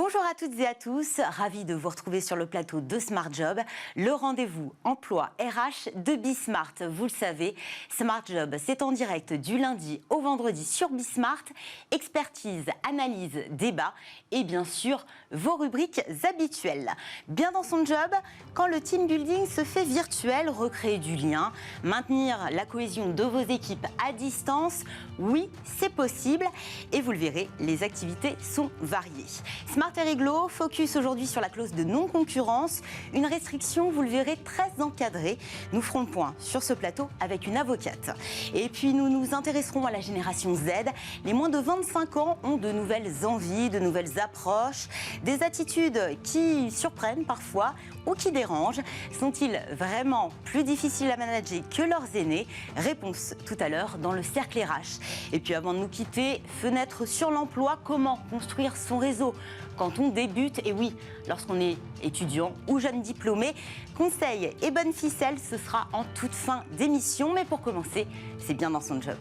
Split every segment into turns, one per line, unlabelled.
Bonjour à toutes et à tous, ravi de vous retrouver sur le plateau de Smart Job, le rendez-vous emploi RH de Bismart. Vous le savez, Smart Job, c'est en direct du lundi au vendredi sur Bismart, expertise, analyse, débat et bien sûr vos rubriques habituelles. Bien dans son job, quand le team building se fait virtuel, recréer du lien, maintenir la cohésion de vos équipes à distance, oui, c'est possible et vous le verrez, les activités sont variées. Smart et réglo, focus aujourd'hui sur la clause de non-concurrence, une restriction, vous le verrez, très encadrée. Nous ferons le point sur ce plateau avec une avocate. Et puis nous nous intéresserons à la génération Z. Les moins de 25 ans ont de nouvelles envies, de nouvelles approches, des attitudes qui surprennent parfois ou qui dérangent. Sont-ils vraiment plus difficiles à manager que leurs aînés? Réponse tout à l'heure dans le cercle RH. Et puis avant de nous quitter, fenêtre sur l'emploi, comment construire son réseau quand on débute, et oui, lorsqu'on est étudiant ou jeune diplômé. Conseils et bonnes ficelles, ce sera en toute fin d'émission. Mais pour commencer, c'est bien dans son job.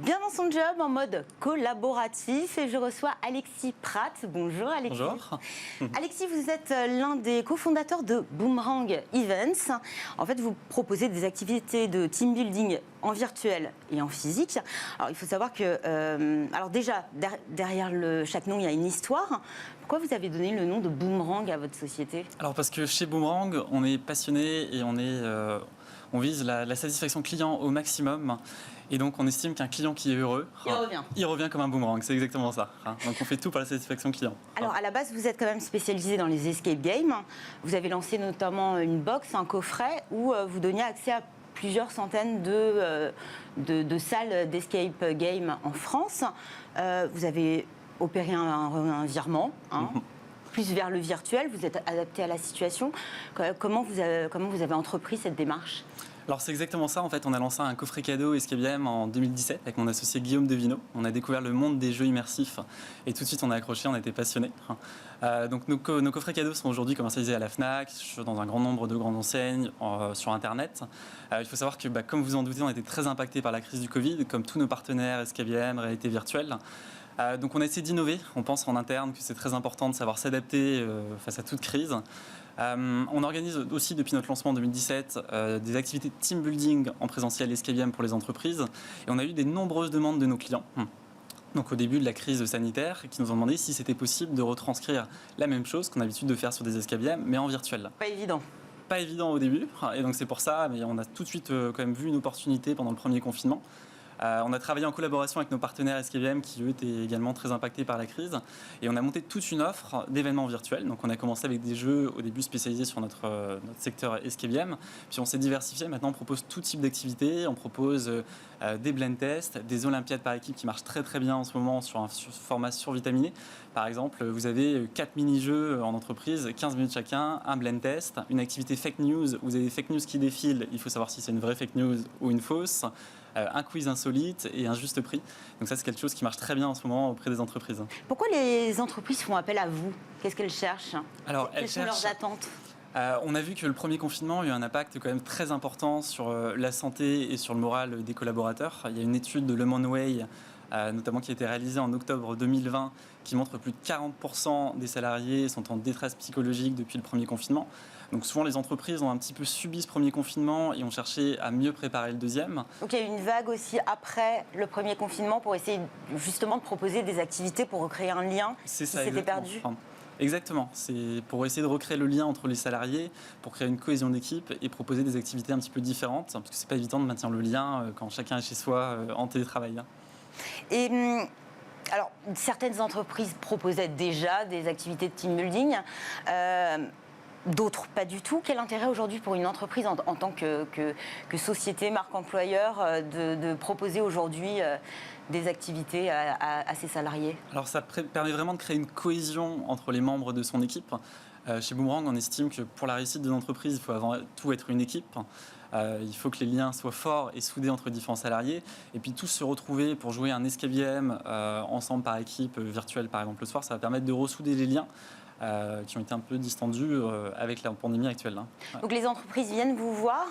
Bien dans son job, en mode collaboratif, et je reçois Alexis Pratt. Bonjour Alexis.
Bonjour.
Alexis, vous êtes l'un des cofondateurs de Boomerang Events. En fait, vous proposez des activités de team building en virtuel et en physique. Alors, il faut savoir que, alors déjà, derrière chaque nom, il y a une histoire. Pourquoi vous avez donné le nom de Boomerang à votre société?
Alors parce que chez Boomerang, on est passionné et on vise la satisfaction client au maximum. Et donc, on estime qu'un client qui est heureux, il revient comme un boomerang. C'est exactement ça. Donc, on fait tout pour la satisfaction client.
Alors, à la base, vous êtes quand même spécialisé dans les escape games. Vous avez lancé notamment une box, un coffret, où vous donniez accès à plusieurs centaines de salles d'escape game en France. Vous avez opéré un virement, plus vers le virtuel. Vous êtes adapté à la situation. Comment vous avez entrepris cette démarche ?
Alors c'est exactement ça, en fait on a lancé un coffret cadeau Escape Game en 2017 avec mon associé Guillaume Devino. On a découvert le monde des jeux immersifs et tout de suite on a accroché, on a été passionnés. Donc nos coffrets cadeaux sont aujourd'hui commercialisés à la Fnac, dans un grand nombre de grandes enseignes, sur Internet. Il faut savoir que comme vous en doutez, on a été très impacté par la crise du Covid, comme tous nos partenaires Escape Game, réalité virtuelle. Donc on a essayé d'innover, on pense en interne que c'est très important de savoir s'adapter face à toute crise. On organise aussi depuis notre lancement en 2017 des activités de team building en présentiel Escape Game pour les entreprises et on a eu des nombreuses demandes de nos clients. Donc au début de la crise sanitaire, qui nous ont demandé si c'était possible de retranscrire la même chose qu'on a l'habitude de faire sur des Escape Games, mais en virtuel.
Pas évident.
Pas évident au début, et donc c'est pour ça, mais on a tout de suite quand même vu une opportunité pendant le premier confinement. On a travaillé en collaboration avec nos partenaires Escape Game qui, eux, étaient également très impactés par la crise. Et on a monté toute une offre d'événements virtuels. Donc on a commencé avec des jeux au début spécialisés sur notre secteur Escape Game. Puis on s'est diversifié. Maintenant, on propose tout type d'activités. On propose des blind tests, des olympiades par équipe qui marchent très très bien en ce moment sur un format survitaminé. Par exemple, vous avez 4 mini-jeux en entreprise, 15 minutes chacun, un blind test, une activité fake news. Vous avez des fake news qui défilent. Il faut savoir si c'est une vraie fake news ou une fausse. Un quiz insolite et un juste prix. Donc ça, c'est quelque chose qui marche très bien en ce moment auprès des entreprises.
Pourquoi les entreprises font appel à vous? Qu'est-ce qu'elles cherchent?
Alors,
quelles sont leurs attentes?
On a vu que le premier confinement a eu un impact quand même très important sur la santé et sur le moral des collaborateurs. Il y a une étude de Le Monway, notamment qui a été réalisée en octobre 2020, qui montre que plus de 40% des salariés sont en détresse psychologique depuis le premier confinement. Donc souvent, les entreprises ont un petit peu subi ce premier confinement et ont cherché à mieux préparer le deuxième.
Donc il y a eu une vague aussi après le premier confinement pour essayer justement de proposer des activités pour recréer un lien qui s'était perdu.
Exactement, c'est pour essayer de recréer le lien entre les salariés, pour créer une cohésion d'équipe et proposer des activités un petit peu différentes, parce que c'est pas évident de maintenir le lien quand chacun est chez soi en télétravail.
Et alors, certaines entreprises proposaient déjà des activités de team building. D'autres, pas du tout. Quel intérêt aujourd'hui pour une entreprise en tant que société, marque employeur, de proposer aujourd'hui des activités à ses salariés? Alors
ça permet vraiment de créer une cohésion entre les membres de son équipe. Chez Boomerang, on estime que pour la réussite de l'entreprise, il faut avant tout être une équipe. Il faut que les liens soient forts et soudés entre différents salariés. Et puis tous se retrouver pour jouer un escape game ensemble par équipe virtuelle, par exemple le soir, ça va permettre de ressouder les liens. qui ont été un peu distendues avec la pandémie actuelle. Ouais.
Donc les entreprises viennent vous voir.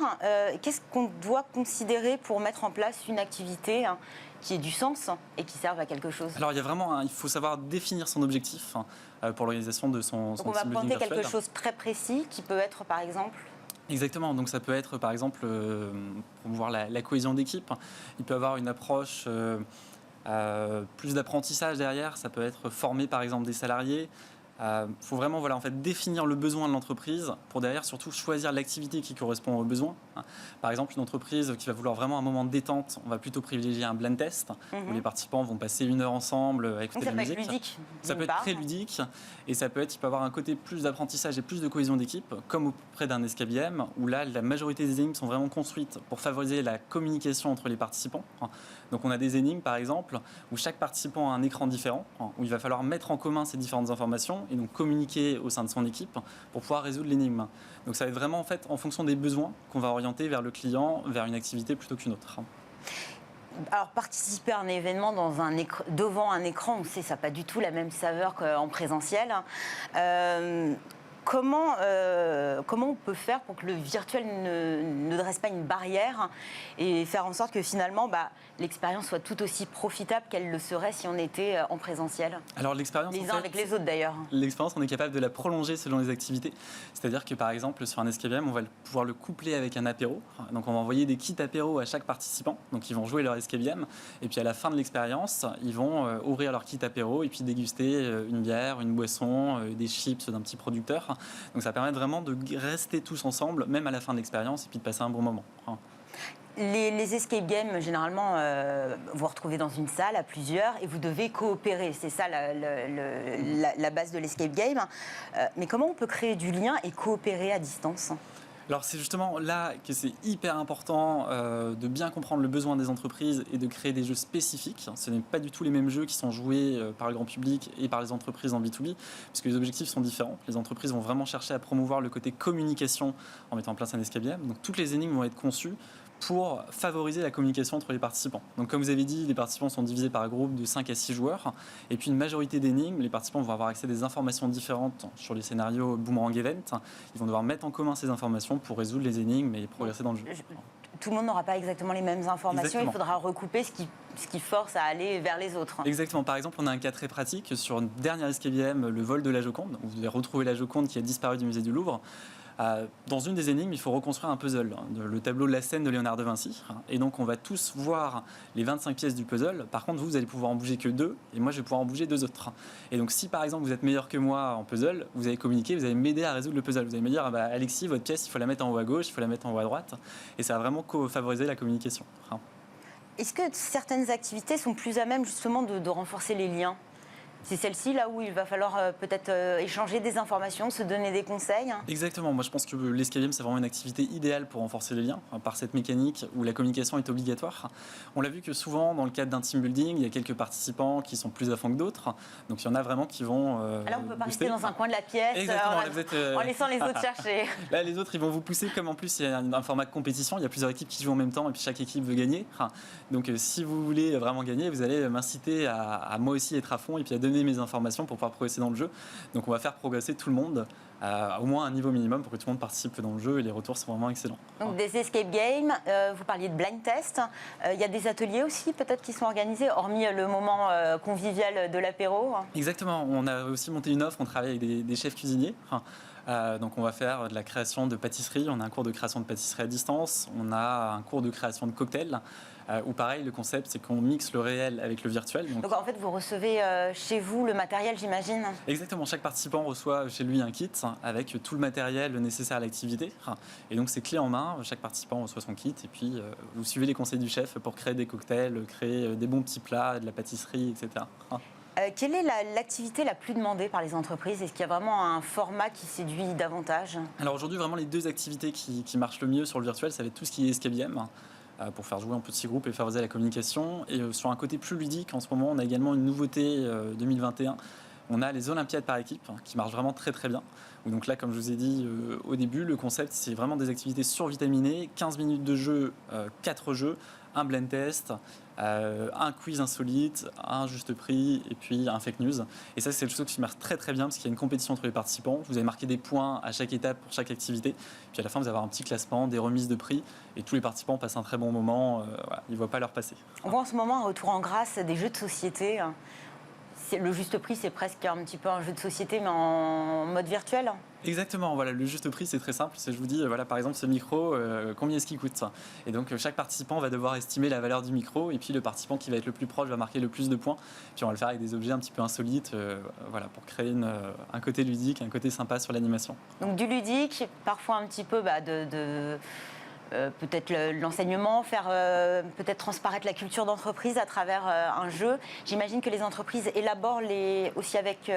Qu'est-ce qu'on doit considérer pour mettre en place une activité qui ait du sens et qui serve à quelque chose?
Alors il faut savoir définir son objectif pour l'organisation de son
Donc on va
team building
pointer
virtuel.
quelque chose de très précis qui peut être par exemple...
Exactement, donc ça peut être par exemple promouvoir la cohésion d'équipe. Il peut avoir une approche plus d'apprentissage derrière, ça peut être former par exemple des salariés. Faut vraiment en fait, définir le besoin de l'entreprise pour derrière surtout choisir l'activité qui correspond aux besoins. Par exemple, une entreprise qui va vouloir vraiment un moment de détente, on va plutôt privilégier un blind test où les participants vont passer 1 heure ensemble à écouter de la musique.
Ça peut être ludique.
Ça peut être très ludique et il peut avoir un côté plus d'apprentissage et plus de cohésion d'équipe, comme auprès d'un escape game où là, la majorité des énigmes sont vraiment construites pour favoriser la communication entre les participants. Donc on a des énigmes par exemple où chaque participant a un écran différent, où il va falloir mettre en commun ces différentes informations et donc communiquer au sein de son équipe pour pouvoir résoudre l'énigme. Donc ça va être vraiment en fait en fonction des besoins qu'on va orienter vers le client, vers une activité plutôt qu'une autre.
Alors, participer à un événement devant un écran, on sait, ça n'a pas du tout la même saveur qu'en présentiel. Comment on peut faire pour que le virtuel ne dresse pas une barrière et faire en sorte que finalement l'expérience soit tout aussi profitable qu'elle le serait si on était en présentiel?
Alors l'expérience,
les uns avec les autres d'ailleurs.
L'expérience, on est capable de la prolonger selon les activités. C'est-à-dire que par exemple sur un escape game, on va pouvoir le coupler avec un apéro. Donc on va envoyer des kits apéro à chaque participant. Donc ils vont jouer leur escape game et puis à la fin de l'expérience, ils vont ouvrir leur kit apéro et puis déguster une bière, une boisson, des chips d'un petit producteur. Donc ça permet vraiment de rester tous ensemble, même à la fin de l'expérience, et puis de passer un bon moment.
Les escape games, généralement, vous vous retrouvez dans une salle à plusieurs et vous devez coopérer. C'est ça la base de l'escape game. Mais comment on peut créer du lien et coopérer à distance ?
Alors c'est justement là que c'est hyper important de bien comprendre le besoin des entreprises et de créer des jeux spécifiques. Ce n'est pas du tout les mêmes jeux qui sont joués par le grand public et par les entreprises en B2B, puisque les objectifs sont différents. Les entreprises vont vraiment chercher à promouvoir le côté communication en mettant en place un escape game. Donc toutes les énigmes vont être conçues pour favoriser la communication entre les participants. Donc comme vous avez dit, les participants sont divisés par groupe de 5 à 6 joueurs. Et puis une majorité d'énigmes, les participants vont avoir accès à des informations différentes sur les scénarios Boomerang Event. Ils vont devoir mettre en commun ces informations pour résoudre les énigmes et progresser dans le jeu.
Tout le monde n'aura pas exactement les mêmes informations.
Exactement.
Il faudra recouper ce qui force à aller vers les autres.
Exactement. Par exemple, on a un cas très pratique sur une dernière escape game, le vol de la Joconde. Vous devez retrouver la Joconde qui a disparu du musée du Louvre. Dans une des énigmes, il faut reconstruire un puzzle, le tableau de la scène de Léonard de Vinci. Et donc, on va tous voir les 25 pièces du puzzle. Par contre, vous allez pouvoir en bouger que 2, et moi, je vais pouvoir en bouger 2 autres. Et donc, si par exemple, vous êtes meilleur que moi en puzzle, vous allez communiquer, vous allez m'aider à résoudre le puzzle. Vous allez me dire, Alexis, votre pièce, il faut la mettre en haut à gauche, il faut la mettre en haut à droite. Et ça va vraiment favoriser la communication.
Est-ce que certaines activités sont plus à même justement de renforcer les liens ? C'est celle-ci là où il va falloir peut-être échanger des informations, se donner des conseils.
Exactement, moi je pense que l'escape game c'est vraiment une activité idéale pour renforcer les liens, par cette mécanique où la communication est obligatoire. On l'a vu que souvent dans le cadre d'un team building, il y a quelques participants qui sont plus à fond que d'autres, donc il y en a vraiment qui vont
là on peut pas rester dans un coin de la pièce en laissant les autres chercher.
Là les autres ils vont vous pousser, comme en plus il y a un format de compétition, il y a plusieurs équipes qui jouent en même temps et puis chaque équipe veut gagner. Donc si vous voulez vraiment gagner, vous allez m'inciter à moi aussi être à fond et puis à donner mes informations pour pouvoir progresser dans le jeu. Donc on va faire progresser tout le monde au moins un niveau minimum pour que tout le monde participe dans le jeu et les retours sont vraiment excellents.
Donc des escape games, vous parliez de blind test, il y a des ateliers aussi peut-être qui sont organisés, hormis le moment convivial de l'apéro.
Exactement, on a aussi monté une offre, on travaille avec des chefs cuisiniers. Donc on va faire de la création de pâtisserie, on a un cours de création de pâtisserie à distance, on a un cours de création de cocktails, où pareil, le concept c'est qu'on mixe le réel avec le virtuel.
Donc en fait vous recevez chez vous le matériel, j'imagine ?
Exactement, chaque participant reçoit chez lui un kit avec tout le matériel nécessaire à l'activité. Et donc c'est clé en main, chaque participant reçoit son kit et puis vous suivez les conseils du chef pour créer des cocktails, créer des bons petits plats, de la pâtisserie, etc.
Quelle est l'activité la plus demandée par les entreprises ? Est-ce qu'il y a vraiment un format qui séduit davantage ?
Alors aujourd'hui, vraiment les 2 activités qui marchent le mieux sur le virtuel, ça va être tout ce qui est escape game, pour faire jouer en petits groupes et favoriser la communication. Et sur un côté plus ludique, en ce moment, on a également une nouveauté 2021. On a les Olympiades par équipe qui marchent vraiment très très bien. Donc là, comme je vous ai dit au début, le concept, c'est vraiment des activités survitaminées, 15 minutes de jeu, 4 jeux, un blend test, un quiz insolite, un juste prix et puis un fake news. Et ça, c'est quelque chose qui marche très très bien parce qu'il y a une compétition entre les participants. Vous avez marqué des points à chaque étape pour chaque activité. Puis à la fin, vous allez avoir un petit classement, des remises de prix et tous les participants passent un très bon moment. Voilà, ils ne voient pas leur passer.
On voit en ce moment un retour en grâce des jeux de société. Le juste prix, c'est presque un petit peu un jeu de société, mais en mode virtuel.
Exactement, voilà, le juste prix, c'est très simple. C'est, je vous dis, voilà, par exemple, ce micro, combien est-ce qu'il coûte? Et donc, chaque participant va devoir estimer la valeur du micro, et puis le participant qui va être le plus proche va marquer le plus de points. Puis on va le faire avec des objets un petit peu insolites, voilà, pour créer un côté ludique, un côté sympa sur l'animation.
Donc du ludique, parfois un petit peu peut-être l'enseignement, faire peut-être transparaître la culture d'entreprise à travers un jeu. J'imagine que les entreprises élaborent aussi avec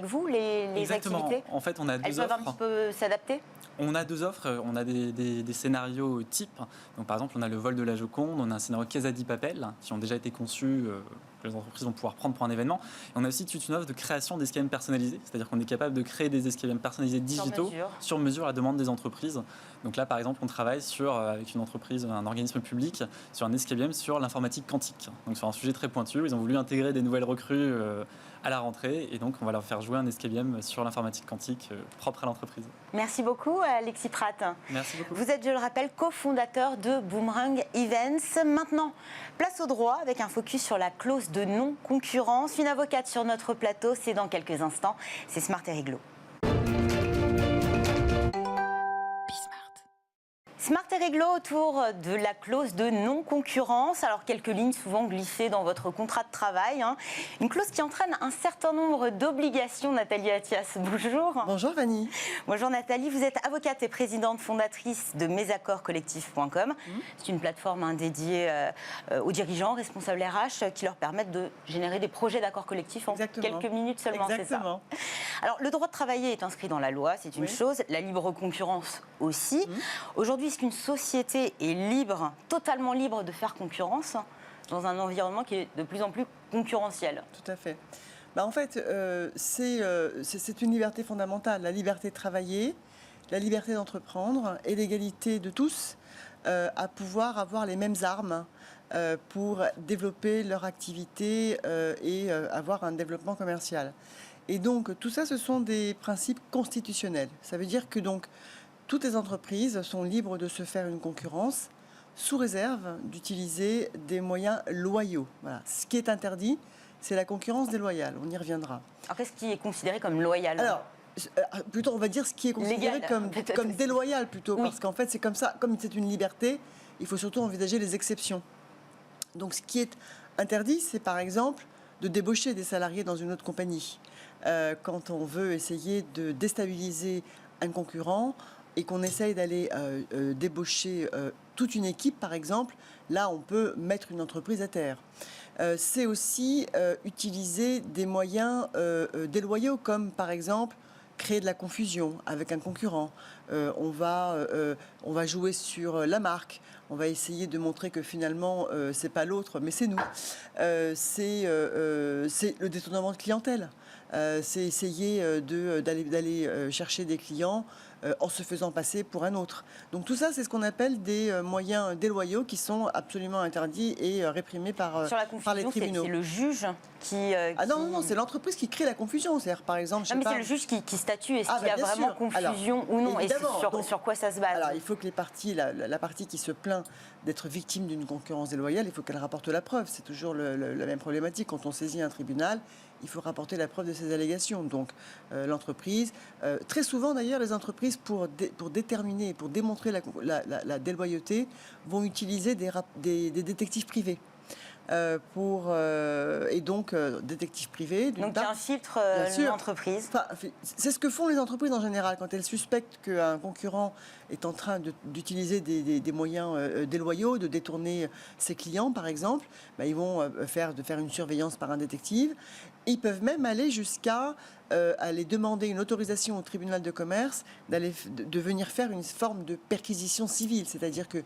vous les activités.
En fait, on a deux
Elles peuvent
offres.
un petit peu s'adapter.
On a deux offres, on a des scénarios types. Donc, par exemple, on a le vol de la Joconde, on a un scénario Casa di Papel, qui ont déjà été conçus, que les entreprises vont pouvoir prendre pour un événement. Et on a aussi toute une offre de création d'escape games personnalisés, c'est-à-dire qu'on est capable de créer des escape games personnalisés digitaux sur mesure à la demande des entreprises. Donc là, par exemple, on travaille avec une entreprise, un organisme public, sur un escape game sur l'informatique quantique. Donc sur un sujet très pointu, ils ont voulu intégrer des nouvelles recrues à la rentrée, et donc on va leur faire jouer un escape game sur l'informatique quantique propre à l'entreprise.
Merci beaucoup, Alexis Pratt.
Merci beaucoup.
Vous êtes, je le rappelle, cofondateur de Boomerang Events. Maintenant, place au droit avec un focus sur la clause de non-concurrence. Une avocate sur notre plateau, c'est dans quelques instants. C'est Smart et Réglo. Smart et Réglo autour de la clause de non-concurrence. Alors, quelques lignes souvent glissées dans votre contrat de travail. Une clause qui entraîne un certain nombre d'obligations. Nathalie Attias, bonjour.
Bonjour Vanny.
Bonjour Nathalie, vous êtes avocate et présidente fondatrice de mesaccordscollectifs.com. C'est une plateforme dédiée aux dirigeants, responsables RH, qui leur permettent de générer des projets d'accords collectifs en quelques minutes seulement.
Exactement.
C'est ça. Alors, le droit de travailler est inscrit dans la loi, c'est une chose. La libre concurrence aussi. Aujourd'hui, est-ce qu'une société est libre, totalement libre de faire concurrence dans un environnement qui est de plus en plus concurrentiel?
Tout à fait. En fait, c'est une liberté fondamentale, la liberté de travailler, la liberté d'entreprendre et l'égalité de tous à pouvoir avoir les mêmes armes pour développer leur activité et avoir un développement commercial. Et donc, tout ça, ce sont des principes constitutionnels. Ça veut dire que donc, toutes les entreprises sont libres de se faire une concurrence sous réserve d'utiliser des moyens loyaux. Voilà. Ce qui est interdit, c'est la concurrence déloyale. On y reviendra.
Alors, qu'est-ce qui est considéré comme loyal?
Alors, plutôt, on va dire ce qui est considéré comme déloyal, plutôt. Oui. Parce qu'en fait, c'est comme ça. Comme c'est une liberté, il faut surtout envisager les exceptions. Donc, ce qui est interdit, c'est par exemple de débaucher des salariés dans une autre compagnie. Quand on veut essayer de déstabiliser un concurrent, et qu'on essaye d'aller débaucher toute une équipe, par exemple, là, on peut mettre une entreprise à terre. C'est aussi utiliser des moyens déloyaux, comme, par exemple, créer de la confusion avec un concurrent. On va jouer sur la marque. On va essayer de montrer que finalement, c'est pas l'autre, mais c'est nous. C'est le détournement de clientèle. C'est essayer d'aller chercher des clients en se faisant passer pour un autre. Donc tout ça, c'est ce qu'on appelle des moyens déloyaux qui sont absolument interdits et réprimés par les tribunaux.
C'est le juge qui...
non, c'est l'entreprise qui crée la confusion. C'est-à-dire, par exemple...
c'est le juge qui statue. Est-ce qu'il y a vraiment confusion ou non? Et sur quoi ça se base?
Alors, il faut que les parties, la partie qui se plaint d'être victime d'une concurrence déloyale, il faut qu'elle rapporte la preuve. C'est toujours la même problématique. Quand on saisit un tribunal, il faut rapporter la preuve de ces allégations. Donc, l'entreprise, très souvent d'ailleurs, les entreprises, pour déterminer, pour démontrer la déloyauté, vont utiliser des détectives privés. Et donc, détective privé.
Donc, il y a un filtre l'entreprise.
C'est ce que font les entreprises en général. Quand elles suspectent qu'un concurrent est en train d'utiliser des moyens déloyaux, de détourner ses clients, par exemple, ils vont faire une surveillance par un détective. Ils peuvent même aller jusqu'à aller demander une autorisation au tribunal de commerce de venir faire une forme de perquisition civile. C'est-à-dire que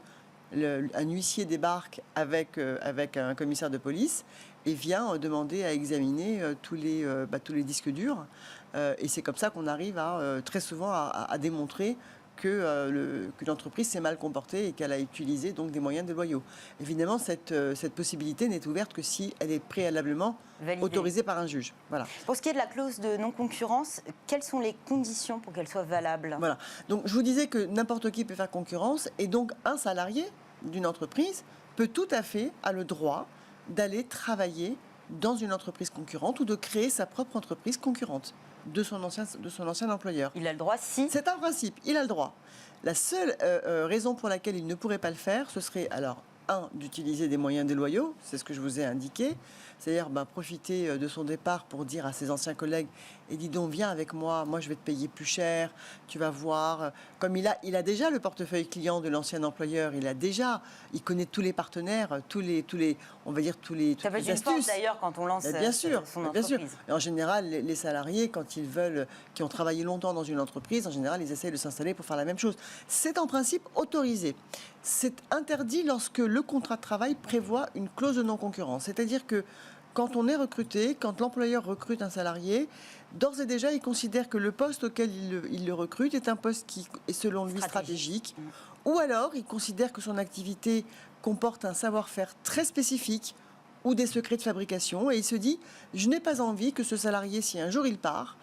un huissier débarque avec un commissaire de police et vient demander à examiner tous les disques durs. Et c'est comme ça qu'on arrive très souvent à démontrer que l'entreprise s'est mal comportée et qu'elle a utilisé donc des moyens déloyaux. Évidemment, cette possibilité n'est ouverte que si elle est préalablement autorisée par un juge. Voilà.
Pour ce qui est de la clause de non-concurrence, quelles sont les conditions pour qu'elle soit valable?
Voilà. Donc, je vous disais que n'importe qui peut faire concurrence et donc un salarié d'une entreprise peut tout à fait avoir le droit d'aller travailler dans une entreprise concurrente ou de créer sa propre entreprise concurrente de son ancien employeur.
Il a le droit si...
C'est un principe, il a le droit. La seule raison pour laquelle il ne pourrait pas le faire, ce serait alors, d'utiliser des moyens déloyaux, c'est ce que je vous ai indiqué, c'est-à-dire profiter de son départ pour dire à ses anciens collègues et dis donc viens avec moi je vais te payer plus cher, tu vas voir. Comme il a déjà le portefeuille client de l'ancien employeur, il connaît tous les partenaires, tous les on va dire tous les
ça peut être une force d'ailleurs quand on lance son entreprise.
Bien sûr. Et en général, les salariés qui ont travaillé longtemps dans une entreprise, en général, ils essayent de s'installer pour faire la même chose. C'est en principe autorisé. C'est interdit lorsque le contrat de travail prévoit une clause de non-concurrence. C'est-à-dire que quand on est recruté, quand l'employeur recrute un salarié, d'ores et déjà, il considère que le poste auquel il le recrute est un poste qui est selon lui stratégique. Ou alors, il considère que son activité comporte un savoir-faire très spécifique ou des secrets de fabrication. Et il se dit, je n'ai pas envie que ce salarié, si un jour il part,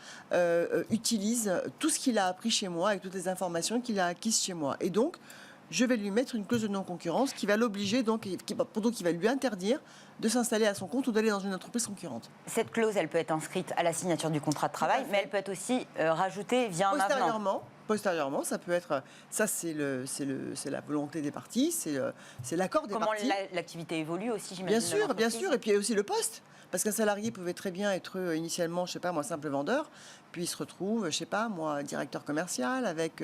utilise tout ce qu'il a appris chez moi et toutes les informations qu'il a acquises chez moi. Et donc, je vais lui mettre une clause de non-concurrence qui va l'obliger, qui va lui interdire de s'installer à son compte ou d'aller dans une entreprise concurrente.
Cette clause, elle peut être inscrite à la signature du contrat de travail, mais elle peut être aussi rajoutée via un avenant.
Postérieurement, ça peut être... Ça, c'est la volonté des parties, c'est l'accord des parties.
Comment l'activité évolue aussi, j'imagine.
Bien sûr. Et puis il y a aussi le poste. Parce qu'un salarié pouvait très bien être initialement, je sais pas moi, simple vendeur, puis il se retrouve, je sais pas moi, directeur commercial avec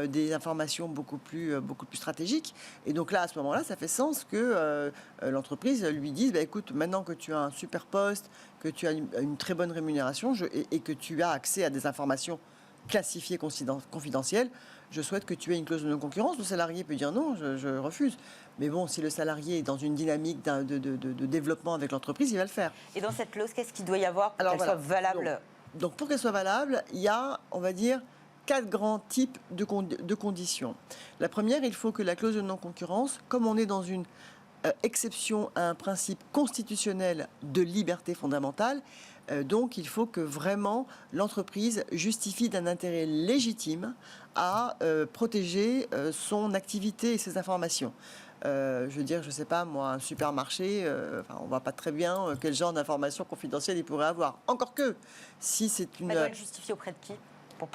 des informations beaucoup plus stratégiques. Et donc là, à ce moment-là, ça fait sens que l'entreprise lui dise, écoute, maintenant que tu as un super poste, que tu as une très bonne rémunération et que tu as accès à des informations classifiées, confidentielles, je souhaite que tu aies une clause de non-concurrence. Le salarié peut dire non, je refuse. Mais bon, si le salarié est dans une dynamique de développement avec l'entreprise, il va le faire.
Et dans cette clause, qu'est-ce qu'il doit y avoir pour qu'elle soit valable ?
Donc, pour qu'elle soit valable, il y a, on va dire, 4 grands types de conditions. La première, il faut que la clause de non-concurrence, comme on est dans une exception à un principe constitutionnel de liberté fondamentale, donc il faut que vraiment l'entreprise justifie d'un intérêt légitime à protéger son activité et ses informations. Je veux dire, je ne sais pas, moi, un supermarché, on ne voit pas très bien quel genre d'informations confidentielles il pourrait avoir. Encore que, si c'est une...
Elle doit le justifier auprès de qui pour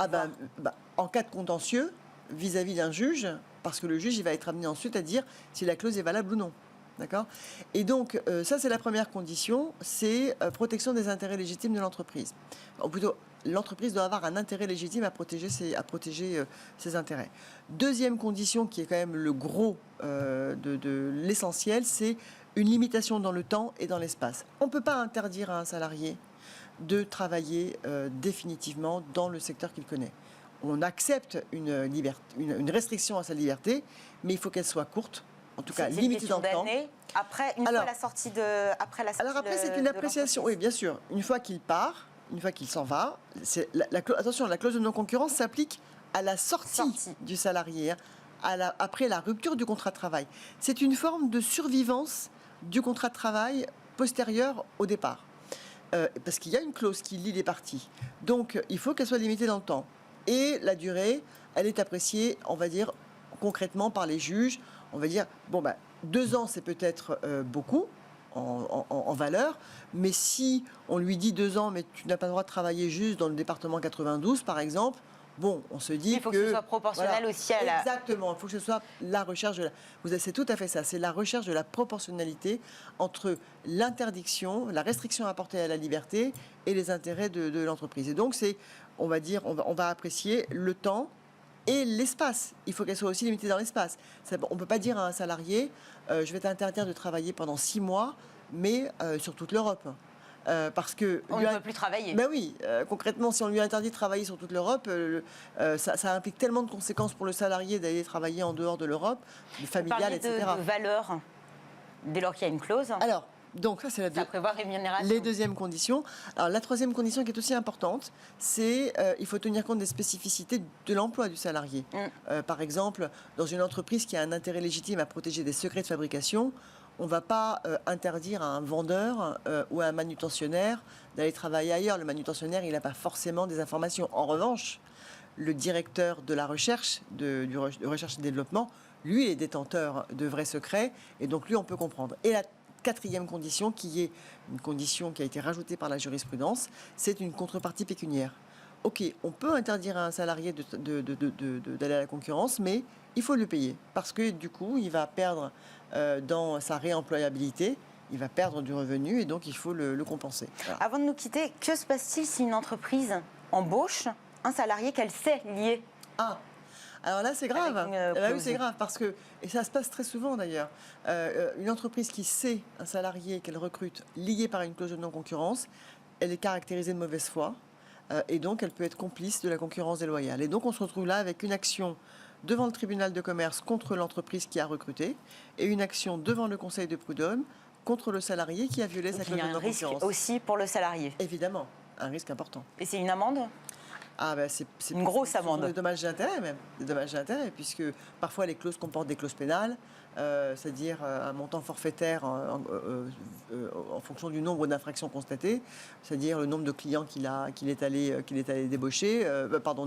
en cas de contentieux, vis-à-vis d'un juge, parce que le juge, il va être amené ensuite à dire si la clause est valable ou non. D'accord ? Et donc, ça, c'est la première condition, c'est protection des intérêts légitimes de l'entreprise. Ou plutôt, l'entreprise doit avoir un intérêt légitime à protéger ses intérêts. Deuxième condition, qui est quand même le gros de l'essentiel, c'est une limitation dans le temps et dans l'espace. On ne peut pas interdire à un salarié de travailler définitivement dans le secteur qu'il connaît. On accepte une restriction à sa liberté, mais il faut qu'elle soit courte. En tout cas, limitée dans le temps.
Après, fois la sortie après
c'est une appréciation. Oui, bien sûr. Une fois qu'il part, une fois qu'il s'en va, attention, la clause de non-concurrence s'applique à la sortie du salarié, après la rupture du contrat de travail. C'est une forme de survivance du contrat de travail postérieur au départ. Parce qu'il y a une clause qui lie les parties. Donc, il faut qu'elle soit limitée dans le temps. Et la durée, elle est appréciée, on va dire, concrètement par les juges. On va dire, 2 ans, c'est peut-être beaucoup en valeur, mais si on lui dit 2 ans, mais tu n'as pas le droit de travailler juste dans le département 92, par exemple, on se dit
il faut que ce soit proportionnel aussi à la...
Exactement, il faut que ce soit la recherche de la... C'est tout à fait ça, c'est la recherche de la proportionnalité entre l'interdiction, la restriction apportée à la liberté et les intérêts de l'entreprise. Et donc, on va apprécier le temps et l'espace. Il faut qu'elle soit aussi limitée dans l'espace. On ne peut pas dire à un salarié, je vais t'interdire de travailler pendant 6 mois, mais sur toute l'Europe. Parce que
on ne peut plus travailler.
Ben oui, concrètement, si on lui interdit de travailler sur toute l'Europe, ça implique tellement de conséquences pour le salarié d'aller travailler en dehors de l'Europe, familiale, etc.
Vous parliez de valeur, dès lors qu'il y a une clause.
Alors, Donc ça, c'est
ça prévoit rémunération.
Les deuxièmes conditions. Alors la troisième condition qui est aussi importante, c'est il faut tenir compte des spécificités de l'emploi du salarié. Par exemple, dans une entreprise qui a un intérêt légitime à protéger des secrets de fabrication, on ne va pas interdire à un vendeur ou à un manutentionnaire d'aller travailler ailleurs. Le manutentionnaire, il n'a pas forcément des informations. En revanche, le directeur de la recherche, de recherche et développement, lui est détenteur de vrais secrets, et donc lui, on peut comprendre. Et la quatrième condition, qui est une condition qui a été rajoutée par la jurisprudence, c'est une contrepartie pécuniaire. Ok, on peut interdire à un salarié d'aller à la concurrence, mais il faut le payer, parce que du coup, il va perdre dans sa réemployabilité, il va perdre du revenu, et donc il faut le compenser. Voilà.
Avant de nous quitter, que se passe-t-il si une entreprise embauche un salarié qu'elle sait lié?
Alors là, c'est grave. Là, oui, c'est grave parce que, et ça se passe très souvent d'ailleurs, une entreprise qui sait un salarié qu'elle recrute lié par une clause de non-concurrence, elle est caractérisée de mauvaise foi et donc elle peut être complice de la concurrence déloyale. Et donc on se retrouve là avec une action devant le tribunal de commerce contre l'entreprise qui a recruté et une action devant le conseil de prud'homme contre le salarié qui a violé sa clause de non-concurrence.
Il y a un risque aussi pour le salarié.
Évidemment, un risque important.
Et c'est une amende ?
C'est
une grosse amende.
Des dommages d'intérêt même, des dommages d'intérêt, puisque parfois les clauses comportent des clauses pénales, c'est-à-dire un montant forfaitaire en fonction du nombre d'infractions constatées, c'est-à-dire le nombre de clients qu'il est allé débaucher,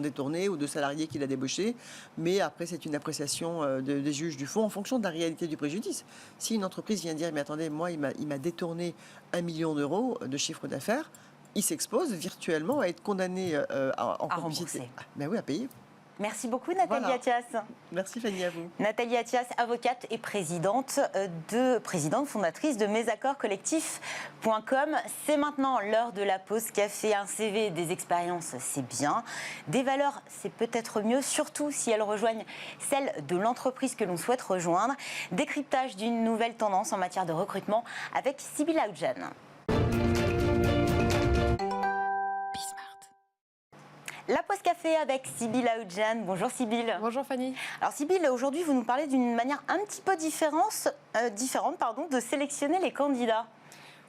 détourner, ou de salariés qu'il a débauchés. Mais après, c'est une appréciation des juges du fond en fonction de la réalité du préjudice. Si une entreprise vient dire, mais attendez, moi, il m'a détourné 1 million d'euros de chiffre d'affaires, il s'expose virtuellement à être condamné en complicité. À payer.
Merci beaucoup Nathalie Attias.
Merci Fanny, à vous.
Nathalie Attias, avocate et présidente fondatrice de mesaccordscollectifs.com. C'est maintenant l'heure de la pause café. Un CV, des expériences, c'est bien. Des valeurs, c'est peut-être mieux, surtout si elles rejoignent celles de l'entreprise que l'on souhaite rejoindre. Décryptage d'une nouvelle tendance en matière de recrutement avec Sybille Aoudjan. La pause café avec Sybille Aoudjan. Bonjour Sybille.
Bonjour Fanny.
Alors Sybille, aujourd'hui vous nous parlez d'une manière un petit peu différente de sélectionner les candidats.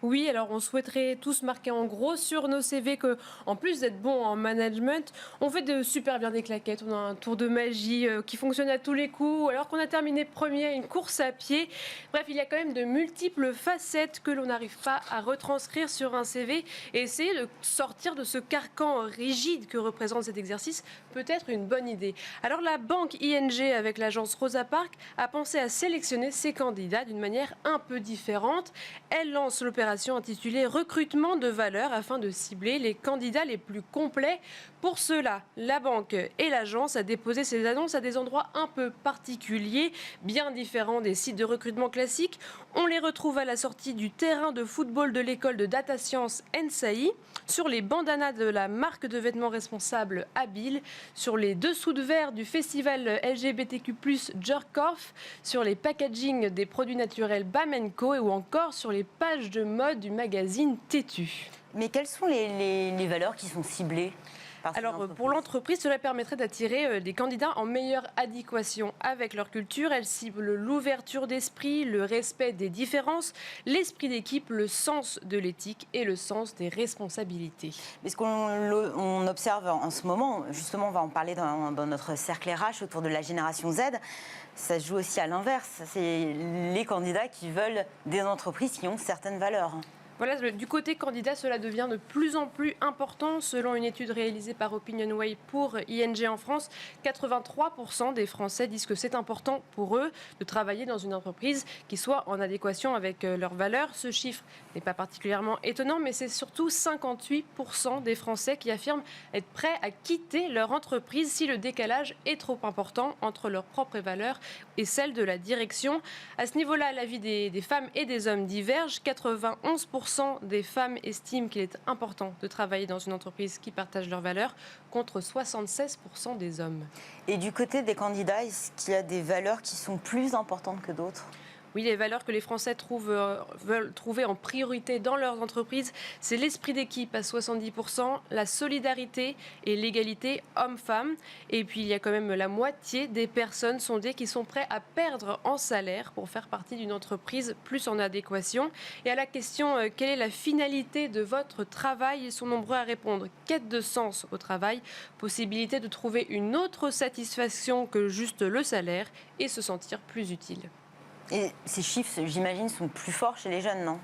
Oui, alors on souhaiterait tous marquer en gros sur nos CV que, en plus d'être bon en management, on fait de super bien des claquettes, on a un tour de magie qui fonctionne à tous les coups, alors qu'on a terminé premier à une course à pied. Bref, il y a quand même de multiples facettes que l'on n'arrive pas à retranscrire sur un CV, et essayer de sortir de ce carcan rigide que représente cet exercice peut être une bonne idée. Alors la banque ING avec l'agence Rosa Parks a pensé à sélectionner ses candidats d'une manière un peu différente. Elle lance l'opération intitulée Recrutement de valeur afin de cibler les candidats les plus complets. Pour cela, la banque et l'agence a déposé ces annonces à des endroits un peu particuliers, bien différents des sites de recrutement classiques. On les retrouve à la sortie du terrain de football de l'école de data science NSAI, sur les bandanas de la marque de vêtements responsable Habile, sur les dessous de verre du festival LGBTQ+, Jerkoff, sur les packaging des produits naturels Bamenco ou encore sur les pages de mode du magazine Têtu.
Mais quelles sont les valeurs qui sont ciblées ?
Alors, pour l'entreprise, cela permettrait d'attirer des candidats en meilleure adéquation avec leur culture. Elle cible l'ouverture d'esprit, le respect des différences, l'esprit d'équipe, le sens de l'éthique et le sens des responsabilités.
Mais ce qu'on observe en ce moment, justement, on va en parler dans notre cercle RH autour de la génération Z, ça se joue aussi à l'inverse. C'est les candidats qui veulent des entreprises qui ont certaines valeurs.
Voilà, du côté candidat, cela devient de plus en plus important. Selon une étude réalisée par OpinionWay pour ING en France, 83% des Français disent que c'est important pour eux de travailler dans une entreprise qui soit en adéquation avec leurs valeurs. Ce chiffre n'est pas particulièrement étonnant, mais c'est surtout 58% des Français qui affirment être prêts à quitter leur entreprise si le décalage est trop important entre leurs propres valeurs et celles de la direction. À ce niveau-là, l'avis des femmes et des hommes diverge. 91% des femmes estiment qu'il est important de travailler dans une entreprise qui partage leurs valeurs, contre 76% des hommes.
Et du côté des candidats, est-ce qu'il y a des valeurs qui sont plus importantes que d'autres ?
Oui, les valeurs que les Français veulent trouver en priorité dans leurs entreprises, c'est l'esprit d'équipe à 70%, la solidarité et l'égalité homme-femme. Et puis, il y a quand même la moitié des personnes sondées qui sont prêtes à perdre en salaire pour faire partie d'une entreprise plus en adéquation. Et à la question « Quelle est la finalité de votre travail ?», ils sont nombreux à répondre « Quête de sens au travail, possibilité de trouver une autre satisfaction que juste le salaire et se sentir plus utile ».
Et ces chiffres, j'imagine, sont plus forts chez les jeunes, non ?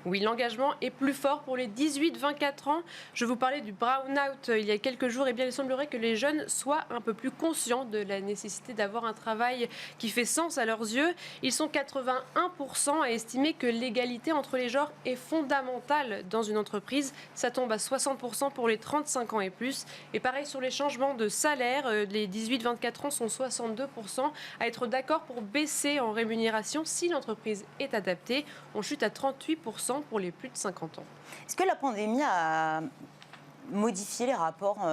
Oui, l'engagement est plus fort pour les 18-24 ans. Je vous parlais du brown-out il y a quelques jours. Eh bien, il semblerait que les jeunes soient un peu plus conscients de la nécessité d'avoir un travail qui fait sens à leurs yeux. Ils sont 81% à estimer que l'égalité entre les genres est fondamentale dans une entreprise. Ça tombe à 60% pour les 35 ans et plus. Et pareil sur les changements de salaire, les 18-24 ans sont 62% à être d'accord pour baisser en rémunération si l'entreprise est adaptée. On chute à 38% pour les plus de 50 ans.
Est-ce que la pandémie a modifié les rapports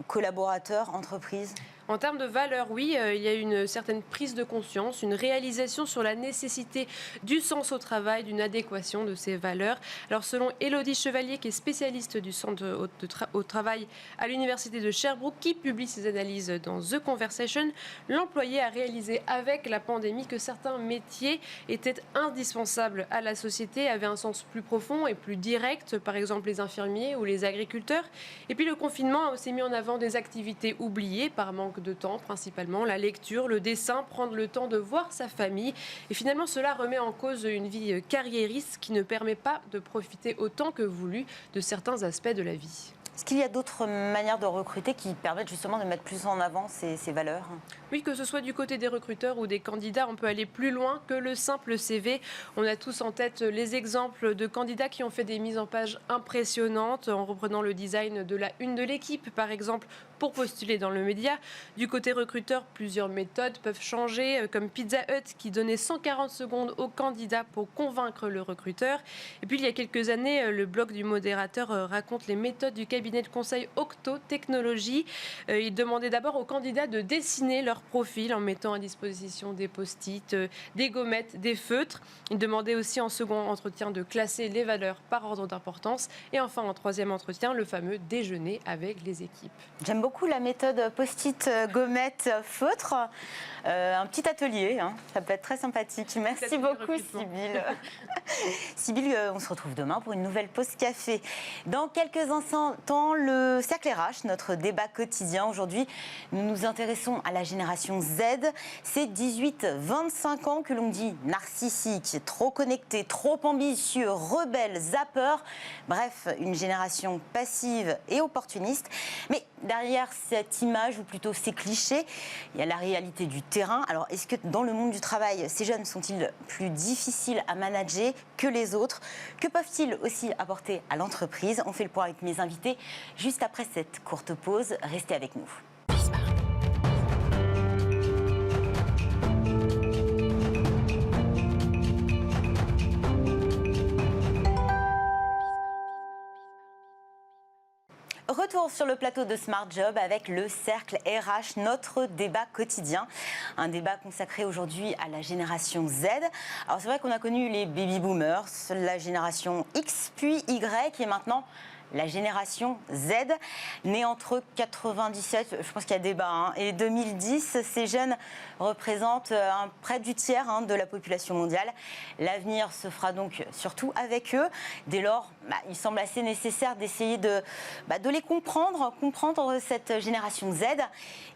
collaborateurs-entreprises ?
En termes de valeur, oui, il y a une certaine prise de conscience, une réalisation sur la nécessité du sens au travail, d'une adéquation de ces valeurs. Alors selon Élodie Chevalier, qui est spécialiste du centre au travail à l'université de Sherbrooke, qui publie ses analyses dans The Conversation, l'employé a réalisé avec la pandémie que certains métiers étaient indispensables à la société, avaient un sens plus profond et plus direct, par exemple les infirmiers ou les agriculteurs. Et puis le confinement a aussi mis en avant des activités oubliées par manque de temps, principalement la lecture, le dessin, prendre le temps de voir sa famille. Et finalement, cela remet en cause une vie carriériste qui ne permet pas de profiter autant que voulu de certains aspects de la vie.
Est-ce qu'il y a d'autres manières de recruter qui permettent justement de mettre plus en avant ces valeurs ?
Oui, que ce soit du côté des recruteurs ou des candidats, on peut aller plus loin que le simple CV. On a tous en tête les exemples de candidats qui ont fait des mises en page impressionnantes en reprenant le design de la une de l'équipe, par exemple, pour postuler dans le média. Du côté recruteur, plusieurs méthodes peuvent changer, comme Pizza Hut qui donnait 140 secondes aux candidats pour convaincre le recruteur. Et puis, il y a quelques années, le blog du modérateur raconte les méthodes du cabinet de conseil Octo Technologies. Il demandait d'abord aux candidats de dessiner leur profil en mettant à disposition des post-it, des gommettes, des feutres. Il demandait aussi en second entretien de classer les valeurs par ordre d'importance. Et enfin, en troisième entretien, le fameux déjeuner avec les équipes.
J'aime beaucoup la méthode post-it, gommette, feutre. Un petit atelier, hein. Ça peut être très sympathique. Merci beaucoup, Sybille. Sybille, on se retrouve demain pour une nouvelle pause café. Dans quelques instants, le Cercle RH, notre débat quotidien. Aujourd'hui, nous nous intéressons à la génération Z. C'est 18-25 ans que l'on dit narcissique, trop connecté, trop ambitieux, rebelle, zapper. Bref, une génération passive et opportuniste. Mais derrière cette image, ou plutôt ces clichés, il y a la réalité du terrain. Alors, est-ce que dans le monde du travail, ces jeunes sont-ils plus difficiles à manager que les autres ? Que peuvent-ils aussi apporter à l'entreprise ? On fait le point avec mes invités juste après cette courte pause. Restez avec nous. Retour sur le plateau de Smart Job avec le Cercle RH, notre débat quotidien. Un débat consacré aujourd'hui à la génération Z. Alors c'est vrai qu'on a connu les baby boomers, la génération X, puis Y et maintenant la génération Z, née entre 97, je pense qu'il y a débat, et 2010. Ces jeunes représentent près du tiers de la population mondiale. L'avenir se fera donc surtout avec eux. Dès lors, il semble assez nécessaire d'essayer de les comprendre cette génération Z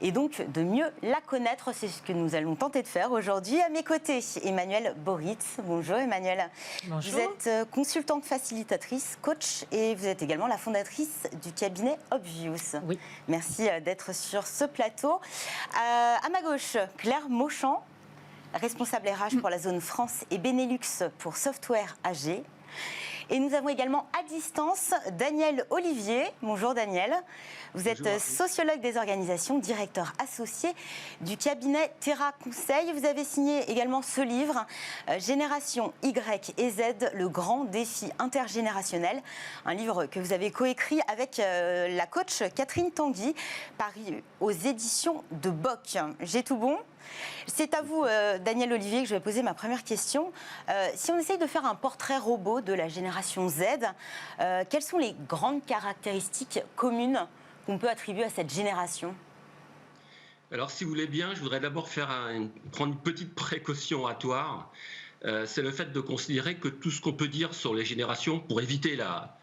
et donc de mieux la connaître. C'est ce que nous allons tenter de faire aujourd'hui. À mes côtés, Emmanuelle Boritz. Bonjour Emmanuelle.
Bonjour.
Vous êtes consultante facilitatrice, coach et vous êtes également la fondatrice du cabinet Obvious.
Oui.
Merci d'être sur ce plateau. À ma gauche, Claire Mauchamp, responsable RH pour la zone France et Benelux pour Software AG. Et nous avons également à distance Daniel Olivier. Bonjour Daniel. Vous êtes sociologue des organisations, directeur associé du cabinet Terra Conseil. Vous avez signé également ce livre, Génération Y et Z, le grand défi intergénérationnel. Un livre que vous avez coécrit avec la coach Catherine Tanguy, paru aux éditions de Boc. J'ai tout bon ? C'est à vous, Daniel Olivier, que je vais poser ma première question. Si on essaye de faire un portrait robot de la génération Z, quelles sont les grandes caractéristiques communes qu'on peut attribuer à cette génération ?
Alors, si vous voulez bien, je voudrais d'abord prendre une petite précaution oratoire. C'est le fait de considérer que tout ce qu'on peut dire sur les générations, pour éviter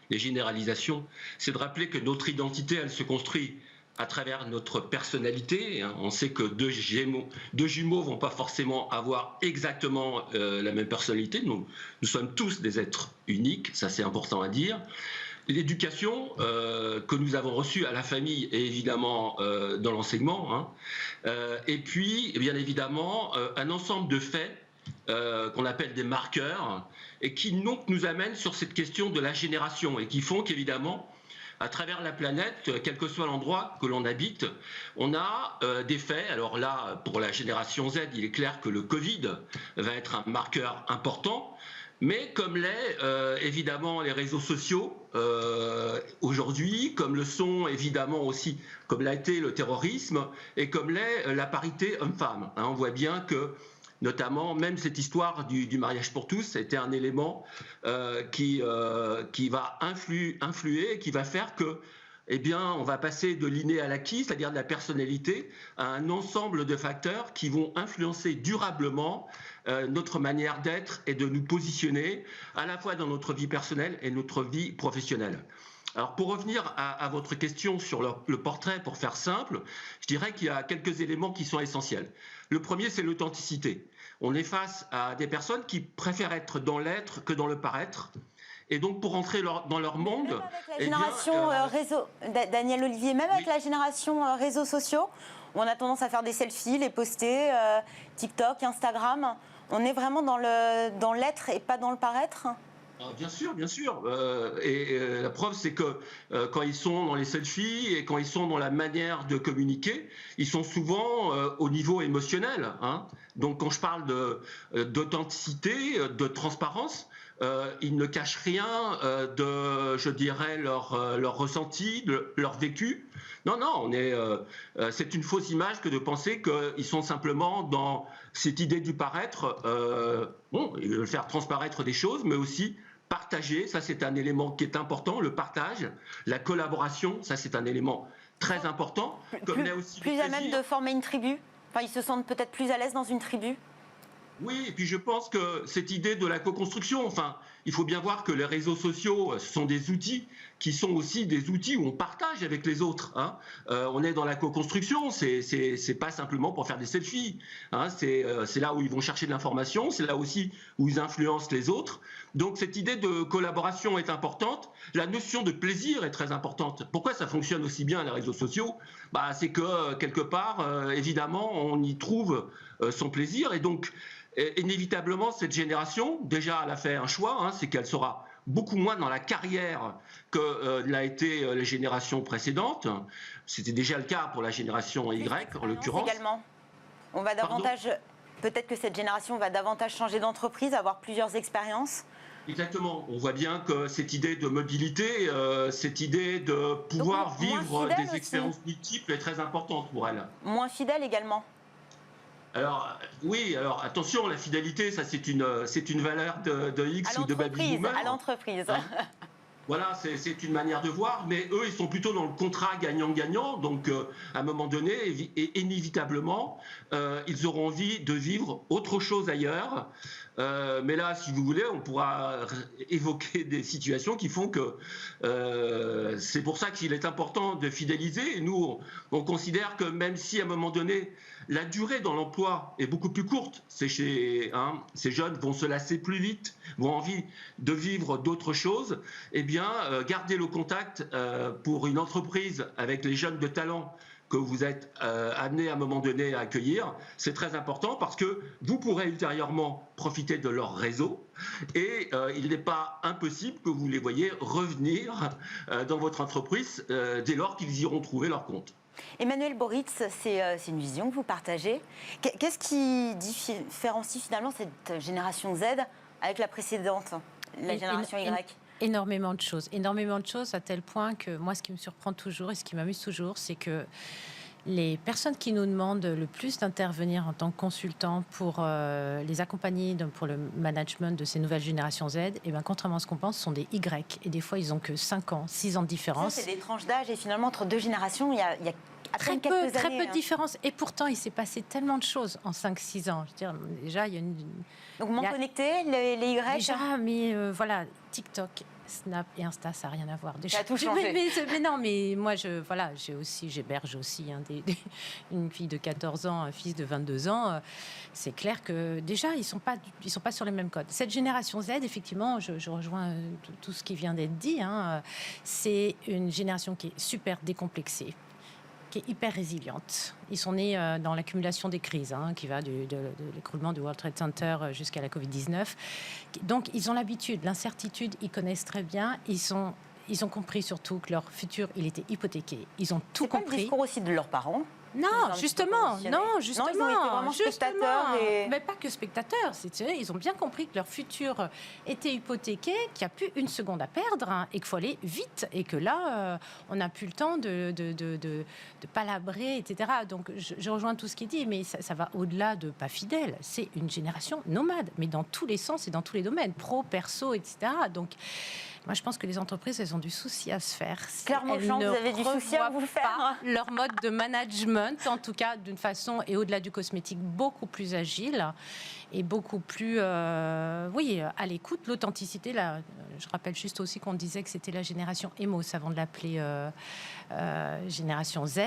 les généralisations, c'est de rappeler que notre identité, elle se construit à travers notre personnalité. On sait que deux jumeaux vont pas forcément avoir exactement la même personnalité. Nous sommes tous des êtres uniques, ça c'est important à dire. L'éducation que nous avons reçue à la famille et évidemment dans l'enseignement, et puis bien évidemment un ensemble de faits qu'on appelle des marqueurs et qui donc nous amènent sur cette question de la génération et qui font qu'évidemment à travers la planète, quel que soit l'endroit que l'on habite, on a des faits. Alors là, pour la génération Z, il est clair que le Covid va être un marqueur important. Mais comme l'est évidemment les réseaux sociaux aujourd'hui, comme le sont évidemment aussi, comme l'a été le terrorisme et comme l'est la parité homme-femme. On voit bien que notamment même cette histoire du mariage pour tous, c'était un élément qui va influer, qui va faire que eh bien, on va passer de l'inné à l'acquis, c'est-à-dire de la personnalité, à un ensemble de facteurs qui vont influencer durablement notre manière d'être et de nous positionner, à la fois dans notre vie personnelle et notre vie professionnelle. Alors, pour revenir à votre question sur le portrait, pour faire simple, je dirais qu'il y a quelques éléments qui sont essentiels. Le premier, c'est l'authenticité. On est face à des personnes qui préfèrent être dans l'être que dans le paraître. Et donc, pour entrer dans leur monde...
Même avec la génération réseau... Daniel Olivier, même avec la génération réseaux sociaux, où on a tendance à faire des selfies, les poster, TikTok, Instagram, on est vraiment dans l'être et pas dans le paraître ?
Bien sûr, bien sûr. La preuve, c'est que quand ils sont dans les selfies et quand ils sont dans la manière de communiquer, ils sont souvent au niveau émotionnel. Donc, quand je parle d'authenticité, de transparence, ils ne cachent rien de, je dirais, leur ressenti, de leur vécu. Non, c'est une fausse image que de penser qu'ils sont simplement dans cette idée du paraître. Ils veulent faire transparaître des choses, mais aussi partager. Ça, c'est un élément qui est important. Le partage, la collaboration, ça, c'est un élément très important.
Plus à même de former une tribu. Enfin, ils se sentent peut-être plus à l'aise dans une tribu.
Oui, et puis je pense que cette idée de la co-construction, il faut bien voir que les réseaux sociaux sont des outils qui sont aussi des outils où on partage avec les autres. On est dans la co-construction, c'est pas simplement pour faire des selfies. C'est là où ils vont chercher de l'information, c'est là aussi où ils influencent les autres. Donc cette idée de collaboration est importante. La notion de plaisir est très importante. Pourquoi ça fonctionne aussi bien les réseaux sociaux ? C'est que quelque part, évidemment, on y trouve son plaisir et donc inévitablement, cette génération, déjà, elle a fait un choix, c'est qu'elle sera beaucoup moins dans la carrière que l'a été les générations précédentes. C'était déjà le cas pour la génération Y, en l'occurrence.
Également. On va davantage, peut-être que cette génération va davantage changer d'entreprise, avoir plusieurs expériences.
Exactement. On voit bien que cette idée de mobilité, cette idée de pouvoir vivre des expériences multiples est très importante pour elle.
Moins fidèle également.
Alors, oui, attention, la fidélité, ça c'est une valeur de X ou de baby boomer.
À l'entreprise.
Voilà, c'est une manière de voir, mais eux, ils sont plutôt dans le contrat gagnant-gagnant. Donc, à un moment donné, et inévitablement, ils auront envie de vivre autre chose ailleurs. Mais là, si vous voulez, on pourra évoquer des situations qui font que c'est pour ça qu'il est important de fidéliser. Et nous, on considère que même si à un moment donné, la durée dans l'emploi est beaucoup plus courte, ces jeunes vont se lasser plus vite, vont envie de vivre d'autres choses, eh bien, garder le contact pour une entreprise avec les jeunes de talent que vous êtes amenés à un moment donné à accueillir, c'est très important parce que vous pourrez ultérieurement profiter de leur réseau et il n'est pas impossible que vous les voyez revenir dans votre entreprise dès lors qu'ils iront trouver leur compte.
Emmanuel Boritz, c'est une vision que vous partagez. Qu'est-ce qui différencie finalement cette génération Z avec la précédente, la génération Y ?
Énormément de choses à tel point que moi, ce qui me surprend toujours et ce qui m'amuse toujours, c'est que Les personnes qui nous demandent le plus d'intervenir en tant que consultants pour les accompagner pour le management de ces nouvelles générations Z, et bien, contrairement à ce qu'on pense, sont des Y. Et des fois, ils n'ont que 5 ans, 6 ans de différence.
Ça, c'est des tranches d'âge. Et finalement, entre deux générations, il y a
très peu de différence. Et pourtant, il s'est passé tellement de choses en 5-6 ans. Je veux dire, déjà, il y a une...
Donc, moins connectés, les Y.
Déjà, mais voilà, TikTok, Snap et Insta, ça n'a rien à voir. Déjà.
Ça a tout changé.
Mais non, mais moi, j'héberge aussi une fille de 14 ans, un fils de 22 ans. C'est clair que déjà, ils sont pas sur les mêmes codes. Cette génération Z, effectivement, je rejoins tout ce qui vient d'être dit. C'est une génération qui est super décomplexée, qui est hyper résiliente. Ils sont nés dans l'accumulation des crises, qui va de l'écroulement du World Trade Center jusqu'à la Covid-19. Donc, ils ont l'habitude, l'incertitude, ils connaissent très bien. Ils ont compris surtout que leur futur, il était hypothéqué. Ils ont tout compris.
C'est pas le discours aussi de leurs parents?
Non, justement.
Ils ont été vraiment spectateurs.
Mais pas que spectateurs. Ils ont bien compris que leur futur était hypothéqué, qu'il n'y a plus une seconde à perdre et qu'il faut aller vite. Et que là, on n'a plus le temps de palabrer, etc. Donc, je rejoins tout ce qui est dit, mais ça va au-delà de pas fidèle. C'est une génération nomade, mais dans tous les sens et dans tous les domaines, pro, perso, etc. Donc, moi, je pense que les entreprises, elles ont du souci à se faire.
Clairement, vous avez du souci à vous faire.
Leur mode de management, en tout cas, d'une façon, et au-delà du cosmétique, beaucoup plus agile et beaucoup plus, à l'écoute. L'authenticité, là, je rappelle juste aussi qu'on disait que c'était la génération Emos avant de l'appeler génération Z.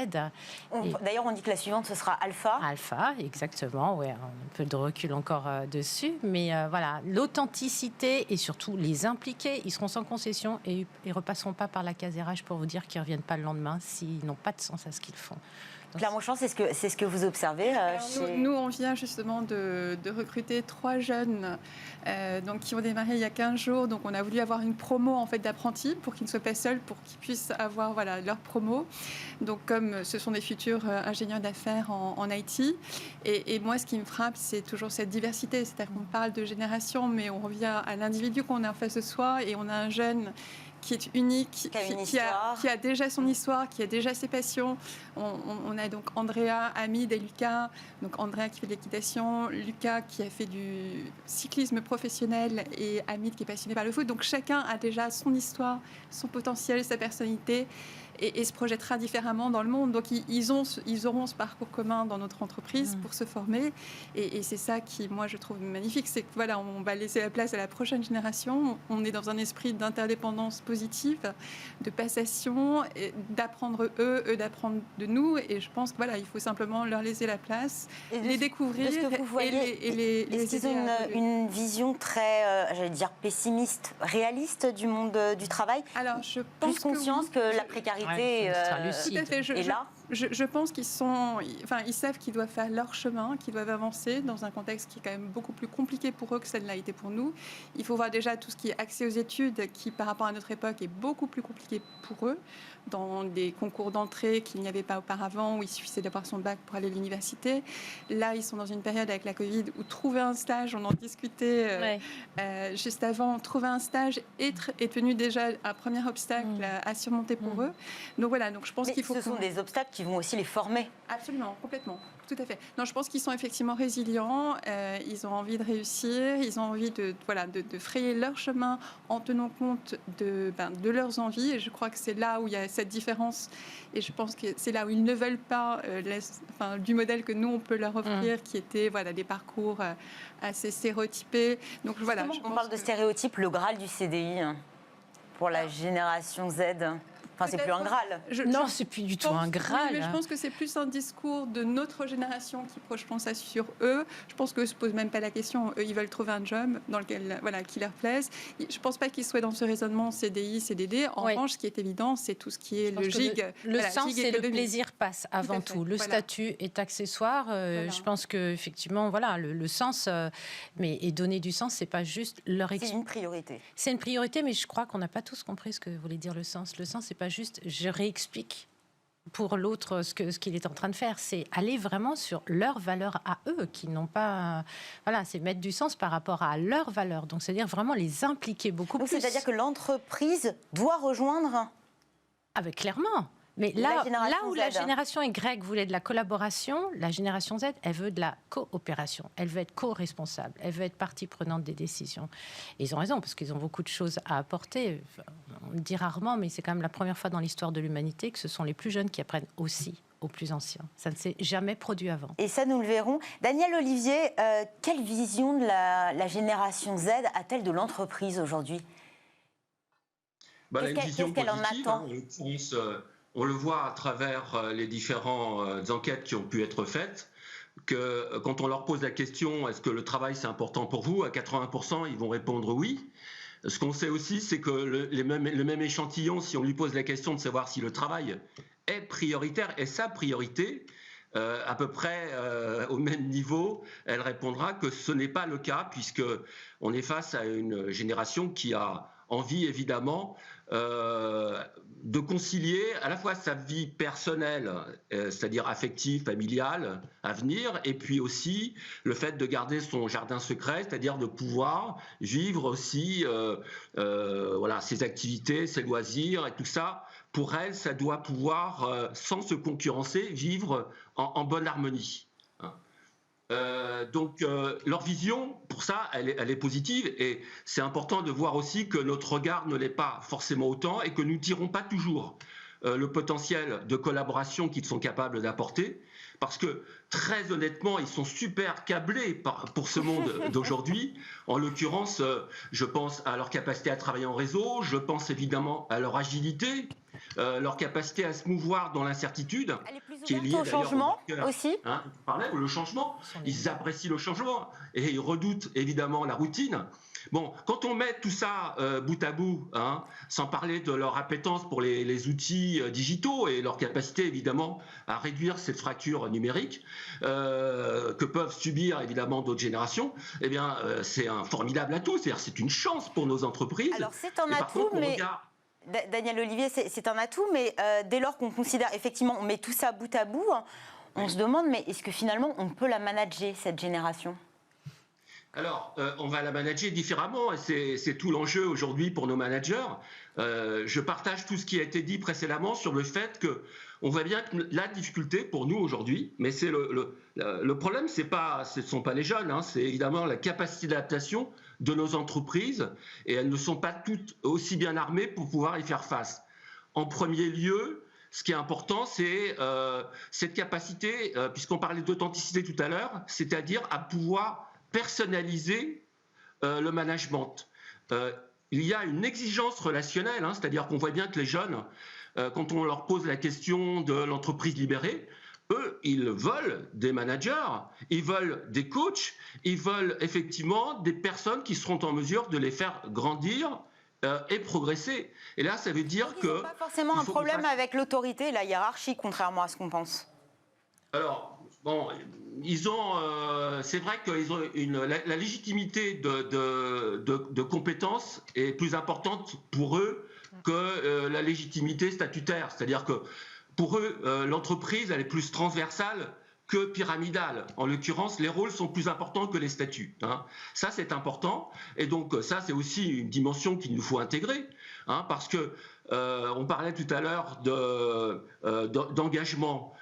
D'ailleurs, on dit que la suivante, ce sera Alpha.
Alpha, exactement, oui, un peu de recul encore dessus. Mais voilà, l'authenticité et surtout les impliquer, ils seront sans concession et ils ne repasseront pas par la case RH pour vous dire qu'ils ne reviennent pas le lendemain s'ils n'ont pas de sens à ce qu'ils font.
Claire Monchamp, c'est ce que vous observez
nous, on vient justement de recruter 3 jeunes qui ont démarré il y a 15 jours. Donc, on a voulu avoir une promo en fait, d'apprentis pour qu'ils ne soient pas seuls, pour qu'ils puissent avoir leur promo. Donc, comme ce sont des futurs ingénieurs d'affaires en IT. Et moi, ce qui me frappe, c'est toujours cette diversité. C'est-à-dire qu'on parle de génération, mais on revient à l'individu qu'on a en face de soi. Et on a un jeune qui est unique, qui a déjà son histoire, qui a déjà ses passions. On a donc Andrea, Hamid et Lucas. Donc Andrea qui fait de l'équitation, Lucas qui a fait du cyclisme professionnel et Hamid qui est passionné par le foot. Donc chacun a déjà son histoire, son potentiel, sa personnalité et se projettera différemment dans le monde. Donc ils auront ce parcours commun dans notre entreprise pour se former. Et c'est ça qui, moi, je trouve magnifique. C'est que voilà, on va laisser la place à la prochaine génération. On est dans un esprit d'interdépendance positive, de passation, d'apprendre eux d'apprendre de nous. Et je pense que voilà, il faut simplement leur laisser la place, les découvrir et les
Est-ce qu'ils ont une vision très, j'allais dire, pessimiste, réaliste du monde du travail?
Alors, je pense
plus conscience que la précarité
tout à fait. Je pense qu'ils savent qu'ils doivent faire leur chemin, qu'ils doivent avancer dans un contexte qui est quand même beaucoup plus compliqué pour eux que ça ne l'a été pour nous. Il faut voir déjà tout ce qui est accès aux études, qui par rapport à notre époque est beaucoup plus compliqué pour eux, dans des concours d'entrée qu'il n'y avait pas auparavant, où il suffisait d'avoir son bac pour aller à l'université. Là, ils sont dans une période avec la Covid où trouver un stage, on en discutait juste avant, trouver un stage est devenu déjà un premier obstacle à surmonter pour eux. Donc voilà, donc je pense qu'il faut...
Ce sont des obstacles qui vont aussi les former.
Absolument, complètement. Tout à fait. Non, je pense qu'ils sont effectivement résilients, ils ont envie de réussir, ils ont envie de frayer leur chemin en tenant compte de leurs envies. Et je crois que c'est là où il y a cette différence. Et je pense que c'est là où ils ne veulent pas du modèle que nous, on peut leur offrir, qui était des parcours assez stéréotypés. Donc voilà.
On parle de stéréotypes, le Graal du CDI pour la génération Z. Enfin, c'est plus un Graal.
Non, c'est plus du tout un Graal.
Oui, mais je pense que c'est plus un discours de notre génération qui projetons ça sur eux. Je pense qu'eux ne se posent même pas la question. Eux, ils veulent trouver un job dans lequel, qui leur plaise. Je ne pense pas qu'ils soient dans ce raisonnement CDI, CDD. En revanche, ce qui est évident, c'est tout ce qui est le gig.
Le sens et le plaisir passent avant tout. Le statut est accessoire. Je pense qu'effectivement, le sens, et donner du sens, c'est pas juste leur...
C'est une priorité.
C'est une priorité, mais je crois qu'on n'a pas tous compris ce que voulait dire le sens. Le sens, c'est pas juste je réexplique pour l'autre ce qu'il est en train de faire, c'est aller vraiment sur leurs valeurs à eux, qui n'ont pas... c'est mettre du sens par rapport à leurs valeurs. Donc, c'est-à-dire vraiment les impliquer beaucoup plus.
C'est-à-dire que l'entreprise doit rejoindre...
Clairement. Mais là où la génération Y voulait de la collaboration, la génération Z, elle veut de la coopération. Elle veut être co-responsable. Elle veut être partie prenante des décisions. Et ils ont raison, parce qu'ils ont beaucoup de choses à apporter. On le dit rarement, mais c'est quand même la première fois dans l'histoire de l'humanité que ce sont les plus jeunes qui apprennent aussi aux plus anciens. Ça ne s'est jamais produit avant.
Et ça, nous le verrons. Daniel Olivier, quelle vision de la génération Z a-t-elle de l'entreprise aujourd'hui ?
Qu'est-ce qu'elle en attend ? On le voit à travers les différentes enquêtes qui ont pu être faites, que quand on leur pose la question « Est-ce que le travail c'est important pour vous ?», à 80%, ils vont répondre oui. Ce qu'on sait aussi, c'est que le même échantillon, si on lui pose la question de savoir si le travail est prioritaire, est sa priorité, à peu près au même niveau, elle répondra que ce n'est pas le cas, puisqu'on est face à une génération qui a envie, évidemment, de concilier à la fois sa vie personnelle, c'est-à-dire affective, familiale, à venir, et puis aussi le fait de garder son jardin secret, c'est-à-dire de pouvoir vivre aussi ses activités, ses loisirs et tout ça. Pour elle, ça doit pouvoir, sans se concurrencer, vivre en bonne harmonie. Donc leur vision, pour ça, elle est positive, et c'est important de voir aussi que notre regard ne l'est pas forcément autant et que nous ne tirons pas toujours le potentiel de collaboration qu'ils sont capables d'apporter, parce que très honnêtement, ils sont super câblés pour ce monde d'aujourd'hui. En l'occurrence, je pense à leur capacité à travailler en réseau, je pense évidemment à leur agilité, leur capacité à se mouvoir dans l'incertitude.
Elle est plus
qui est liée
ouverte au changement aussi.
Le changement, ils apprécient le changement et ils redoutent évidemment la routine. Bon, quand on met tout ça bout à bout, sans parler de leur appétence pour les outils digitaux et leur capacité évidemment à réduire cette fracture numérique que peuvent subir évidemment d'autres générations, eh bien c'est un formidable atout, c'est-à-dire c'est une chance pour nos entreprises.
Alors c'est un atout, mais Daniel Olivier, c'est un atout, mais dès lors qu'on considère, effectivement, on met tout ça bout à bout, on se demande, mais est-ce que finalement on peut la manager, cette génération ?
Alors, on va la manager différemment, et c'est tout l'enjeu aujourd'hui pour nos managers. Je partage tout ce qui a été dit précédemment sur le fait qu'on voit bien que la difficulté pour nous aujourd'hui, mais c'est le problème, ce ne sont pas les jeunes, c'est évidemment la capacité d'adaptation de nos entreprises, et elles ne sont pas toutes aussi bien armées pour pouvoir y faire face. En premier lieu, ce qui est important, c'est cette capacité, puisqu'on parlait d'authenticité tout à l'heure, c'est-à-dire à pouvoir personnaliser le management. Il y a une exigence relationnelle, c'est-à-dire qu'on voit bien que les jeunes, quand on leur pose la question de l'entreprise libérée, eux, ils veulent des managers, ils veulent des coachs, ils veulent effectivement des personnes qui seront en mesure de les faire grandir et progresser. Et là, ça veut dire que...
Ils n'ont pas forcément un problème avec l'autorité et la hiérarchie, contrairement à ce qu'on pense.
Alors, bon, c'est vrai qu'ils ont la légitimité de compétences est plus importante pour eux que la légitimité statutaire. C'est-à-dire que pour eux, l'entreprise, elle est plus transversale que pyramidale. En l'occurrence, les rôles sont plus importants que les statuts. Ça, c'est important. Et donc, ça, c'est aussi une dimension qu'il nous faut intégrer. Parce que on parlait tout à l'heure d'engagement.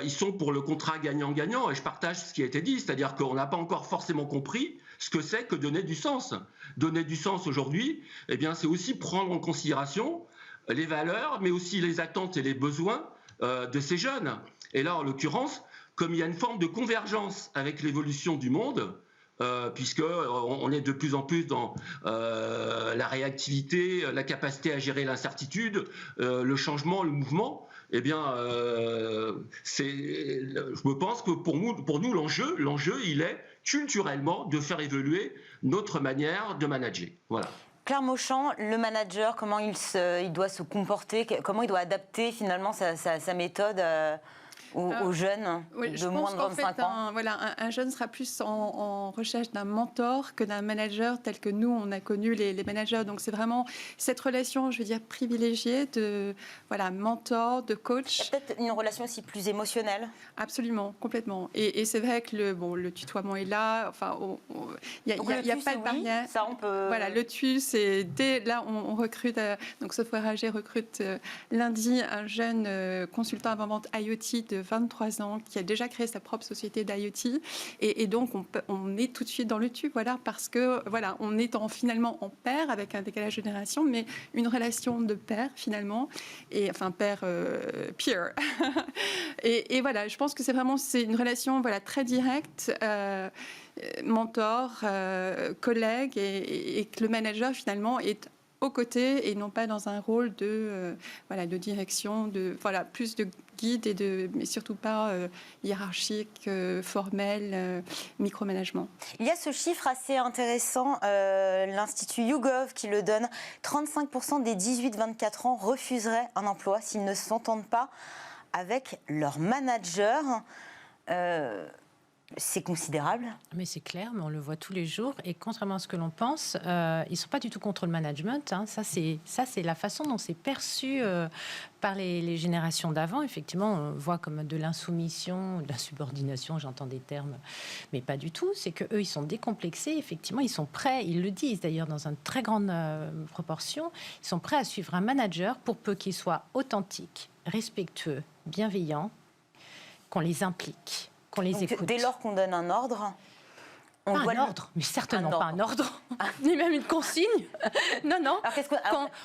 Ils sont pour le contrat gagnant-gagnant, et je partage ce qui a été dit, c'est-à-dire qu'on n'a pas encore forcément compris ce que c'est que donner du sens. Donner du sens aujourd'hui, eh bien, c'est aussi prendre en considération les valeurs, mais aussi les attentes et les besoins de ces jeunes. Et là, en l'occurrence, comme il y a une forme de convergence avec l'évolution du monde, puisqu'on est de plus en plus dans la réactivité, la capacité à gérer l'incertitude, le changement, le mouvement, eh bien, je pense que pour nous l'enjeu, il est culturellement de faire évoluer notre manière de manager. Voilà.
Claire Mauchamp, le manager, comment il doit se comporter, comment il doit adapter finalement sa méthode aux jeunes de moins de 25 ans?
Un jeune sera plus en recherche d'un mentor que d'un manager tel que nous, on a connu les managers. Donc, c'est vraiment cette relation, je veux dire, privilégiée de mentor, de coach.
Il y a peut-être une relation aussi plus émotionnelle.
Absolument, complètement. Et c'est vrai que le tutoiement est là. Enfin, il n'y a pas de barrière.
Ça, on peut...
Voilà, le tu, c'est dès là, on recrute. Donc, Software AG recrute lundi un jeune consultant avant-vente IoT de 23 ans qui a déjà créé sa propre société d'IoT. Et donc, on est tout de suite dans le tu, parce que on est finalement en pair avec un décalage de génération, mais une relation de pair finalement, et enfin pair peer. et voilà, je pense que c'est une relation très directe. Mentor, collègue, et que le manager finalement est aux côtés et non pas dans un rôle de direction, plus de guide mais surtout pas hiérarchique, formel, micromanagement.
Il y a ce chiffre assez intéressant, l'Institut YouGov qui le donne, 35% des 18-24 ans refuseraient un emploi s'ils ne s'entendent pas avec leur manager. C'est considérable.
Mais c'est clair, mais on le voit tous les jours. Et contrairement à ce que l'on pense, ils ne sont pas du tout contre le management. Ça, c'est la façon dont c'est perçu par les générations d'avant. Effectivement, on voit comme de l'insoumission, de la subordination, j'entends des termes, mais pas du tout. C'est qu'eux, ils sont décomplexés. Effectivement, ils sont prêts, ils le disent d'ailleurs dans une très grande proportion, ils sont prêts à suivre un manager pour peu qu'il soit authentique, respectueux, bienveillant, qu'on les implique. Qu'on les écoute.
Dès lors qu'on donne un ordre,
pas un ordre, mais certainement pas un ordre, ni même une consigne. Non.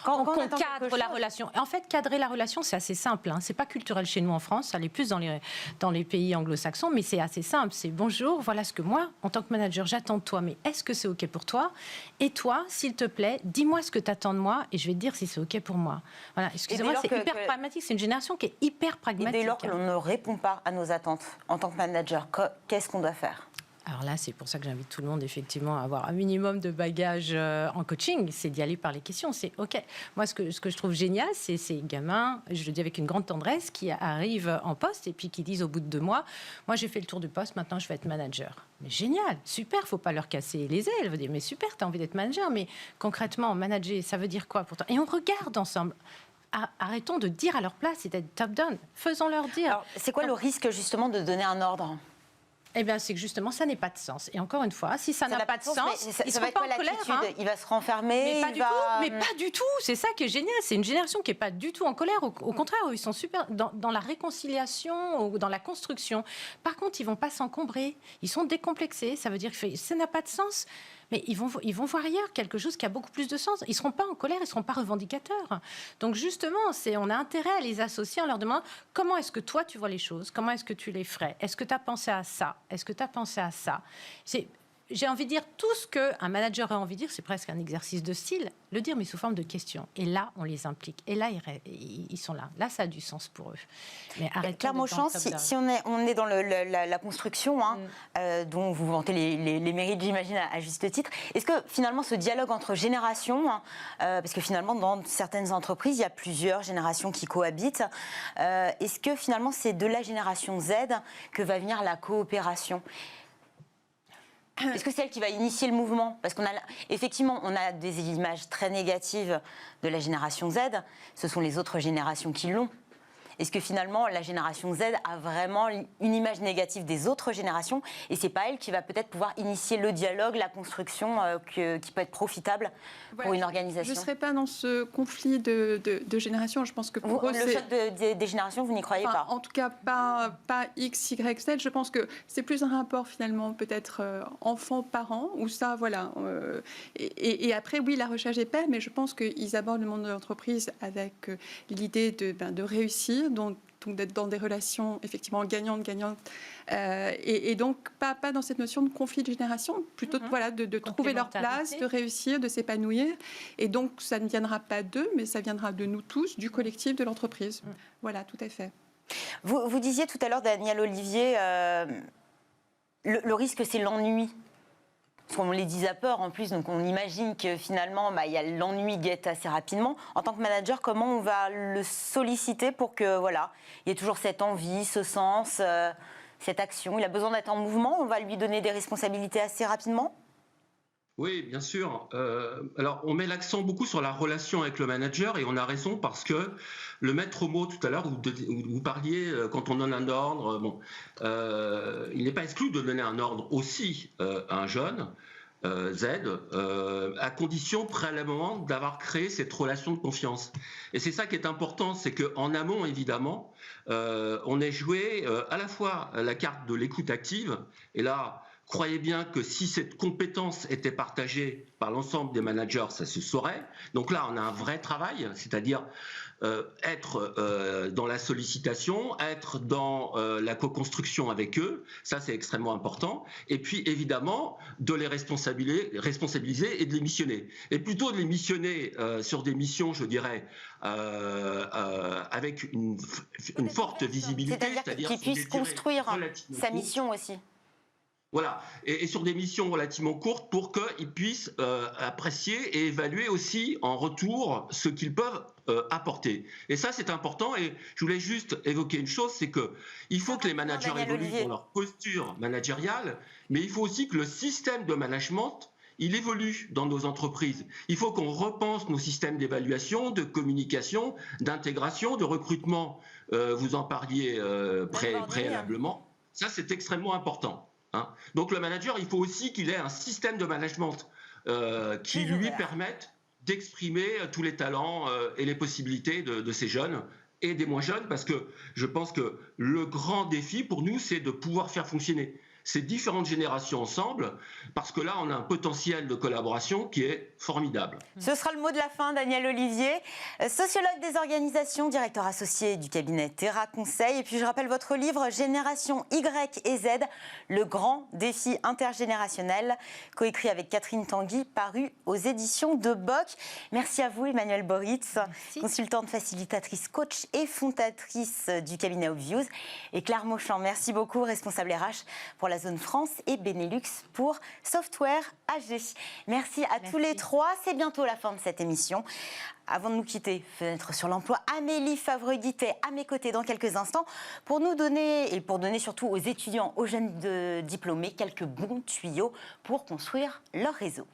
Quand on cadre la relation. En fait, cadrer la relation, c'est assez simple. C'est pas culturel chez nous en France, ça l'est plus dans les pays anglo-saxons, mais c'est assez simple. C'est bonjour, voilà ce que moi, en tant que manager, j'attends de toi, mais est-ce que c'est OK pour toi? Et toi, s'il te plaît, dis-moi ce que tu attends de moi et je vais te dire si c'est OK pour moi. Voilà, excusez-moi, c'est hyper pragmatique. C'est une génération qui est hyper pragmatique.
Et dès lors que l'on ne répond pas à nos attentes en tant que manager, qu'est-ce qu'on doit faire?
Alors là, c'est pour ça que j'invite tout le monde, effectivement, à avoir un minimum de bagages en coaching, c'est d'y aller par les questions. C'est OK. Moi, ce que je trouve génial, c'est ces gamins, je le dis avec une grande tendresse, qui arrivent en poste et puis qui disent au bout de 2 mois, moi, j'ai fait le tour du poste, maintenant, je vais être manager. Mais génial, super, faut pas leur casser les ailes. Veut dire, mais super, tu as envie d'être manager, mais concrètement, manager, ça veut dire quoi pour toi? Et on regarde ensemble. Arrêtons de dire à leur place et d'être top-down. Faisons-leur dire.
Alors, c'est quoi le risque, justement, de donner un ordre?
Eh bien, c'est que justement, ça n'est pas de sens. Et encore une fois, si ça n'a pas de sens, ils ne seront pas en colère.
Il va se renfermer.
Mais pas du tout. C'est ça qui est génial. C'est une génération qui n'est pas du tout en colère. Au contraire, ils sont super dans la réconciliation ou dans la construction. Par contre, ils ne vont pas s'encombrer. Ils sont décomplexés. Ça veut dire que ça n'a pas de sens. Mais ils vont voir ailleurs quelque chose qui a beaucoup plus de sens. Ils ne seront pas en colère, ils ne seront pas revendicateurs. Donc justement, on a intérêt à les associer en leur demandant comment est-ce que toi tu vois les choses, comment est-ce que tu les ferais, est-ce que tu as pensé à ça, est-ce que tu as pensé à ça. J'ai envie de dire tout ce qu'un manager a envie de dire, c'est presque un exercice de style, le dire mais sous forme de questions. Et là, on les implique. Et là, ils sont là. Là, ça a du sens pour eux. Mais
Claire Mauchamp, si on est dans la construction, dont vous vantez les mérites, j'imagine, à juste titre, est-ce que finalement ce dialogue entre générations, parce que finalement dans certaines entreprises, il y a plusieurs générations qui cohabitent, est-ce que finalement c'est de la génération Z que va venir la coopération ? Est-ce que c'est elle qui va initier le mouvement? Parce effectivement, on a des images très négatives de la génération Z. Ce sont les autres générations qui l'ont. Est-ce que finalement, la génération Z a vraiment une image négative des autres générations et c'est pas elle qui va peut-être pouvoir initier le dialogue, la construction qui peut être profitable pour une organisation?
Je ne serais pas dans ce conflit de génération. Je pense que pour eux,
le choc des générations, vous n'y croyez pas?
En tout cas, pas X, Y, Z. Je pense que c'est plus un rapport finalement peut-être enfant-parent où ça, voilà. Et après, oui, la recherche est paire, mais je pense qu'ils abordent le monde de l'entreprise avec l'idée de réussir. Donc d'être dans des relations effectivement gagnantes, et donc pas dans cette notion de conflit de génération, plutôt de trouver leur place, de réussir, de s'épanouir. Et donc ça ne viendra pas d'eux, mais ça viendra de nous tous, du collectif, de l'entreprise. Voilà, tout à fait.
Vous disiez tout à l'heure, Daniel Olivier, le risque c'est l'ennui. Parce qu'on les dit à peur en plus, donc on imagine que finalement, il y a l'ennui guette assez rapidement. En tant que manager, comment on va le solliciter pour que voilà, il y ait toujours cette envie, ce sens, cette action? Il a besoin d'être en mouvement. On va lui donner des responsabilités assez rapidement.
Oui, bien sûr. Alors, on met l'accent beaucoup sur la relation avec le manager et on a raison parce que le maître mot tout à l'heure, vous parliez quand on donne un ordre, il n'est pas exclu de donner un ordre aussi à un jeune, Z, à condition préalablement d'avoir créé cette relation de confiance. Et c'est ça qui est important, c'est qu'en amont, évidemment, on ait joué à la fois la carte de l'écoute active, et là, croyez bien que si cette compétence était partagée par l'ensemble des managers, ça se saurait. Donc là, on a un vrai travail, c'est-à-dire être dans la sollicitation, être dans la co-construction avec eux, ça c'est extrêmement important. Et puis évidemment, de les responsabiliser et de les missionner. Et plutôt de les missionner sur des missions, je dirais, avec une forte visibilité.
C'est-à-dire qu'il puisse construire sa mission aussi.
Voilà, et sur des missions relativement courtes pour qu'ils puissent apprécier et évaluer aussi en retour ce qu'ils peuvent apporter. Et ça, c'est important. Et je voulais juste évoquer une chose, c'est qu'il faut que les managers évoluent dans leur posture managériale, mais il faut aussi que le système de management, il évolue dans nos entreprises. Il faut qu'on repense nos systèmes d'évaluation, de communication, d'intégration, de recrutement. Vous en parliez préalablement. Ça, c'est extrêmement important. Donc le manager, il faut aussi qu'il ait un système de management qui lui permette d'exprimer tous les talents et les possibilités de ces jeunes et des moins jeunes, parce que je pense que le grand défi pour nous, c'est de pouvoir faire fonctionner ces différentes générations ensemble, parce que là, on a un potentiel de collaboration qui est formidable.
Ce sera le mot de la fin, Daniel Olivier, sociologue des organisations, directeur associé du cabinet Terra Conseil. Et puis, je rappelle votre livre « Génération Y et Z, le grand défi intergénérationnel », coécrit avec Catherine Tanguy, paru aux éditions de Bock. Merci à vous, Emmanuelle Boritz, consultante facilitatrice, coach et fondatrice du cabinet Obvious. Et Claire Mauchamp, merci beaucoup, responsable RH pour la zone France et Benelux pour Software AG. Merci à tous les trois. C'est bientôt la fin de cette émission. Avant de nous quitter, Fenêtre sur l'emploi, Amélie Favre-Guittet à mes côtés dans quelques instants pour nous donner, et pour donner surtout aux étudiants, aux jeunes diplômés, quelques bons tuyaux pour construire leur réseau.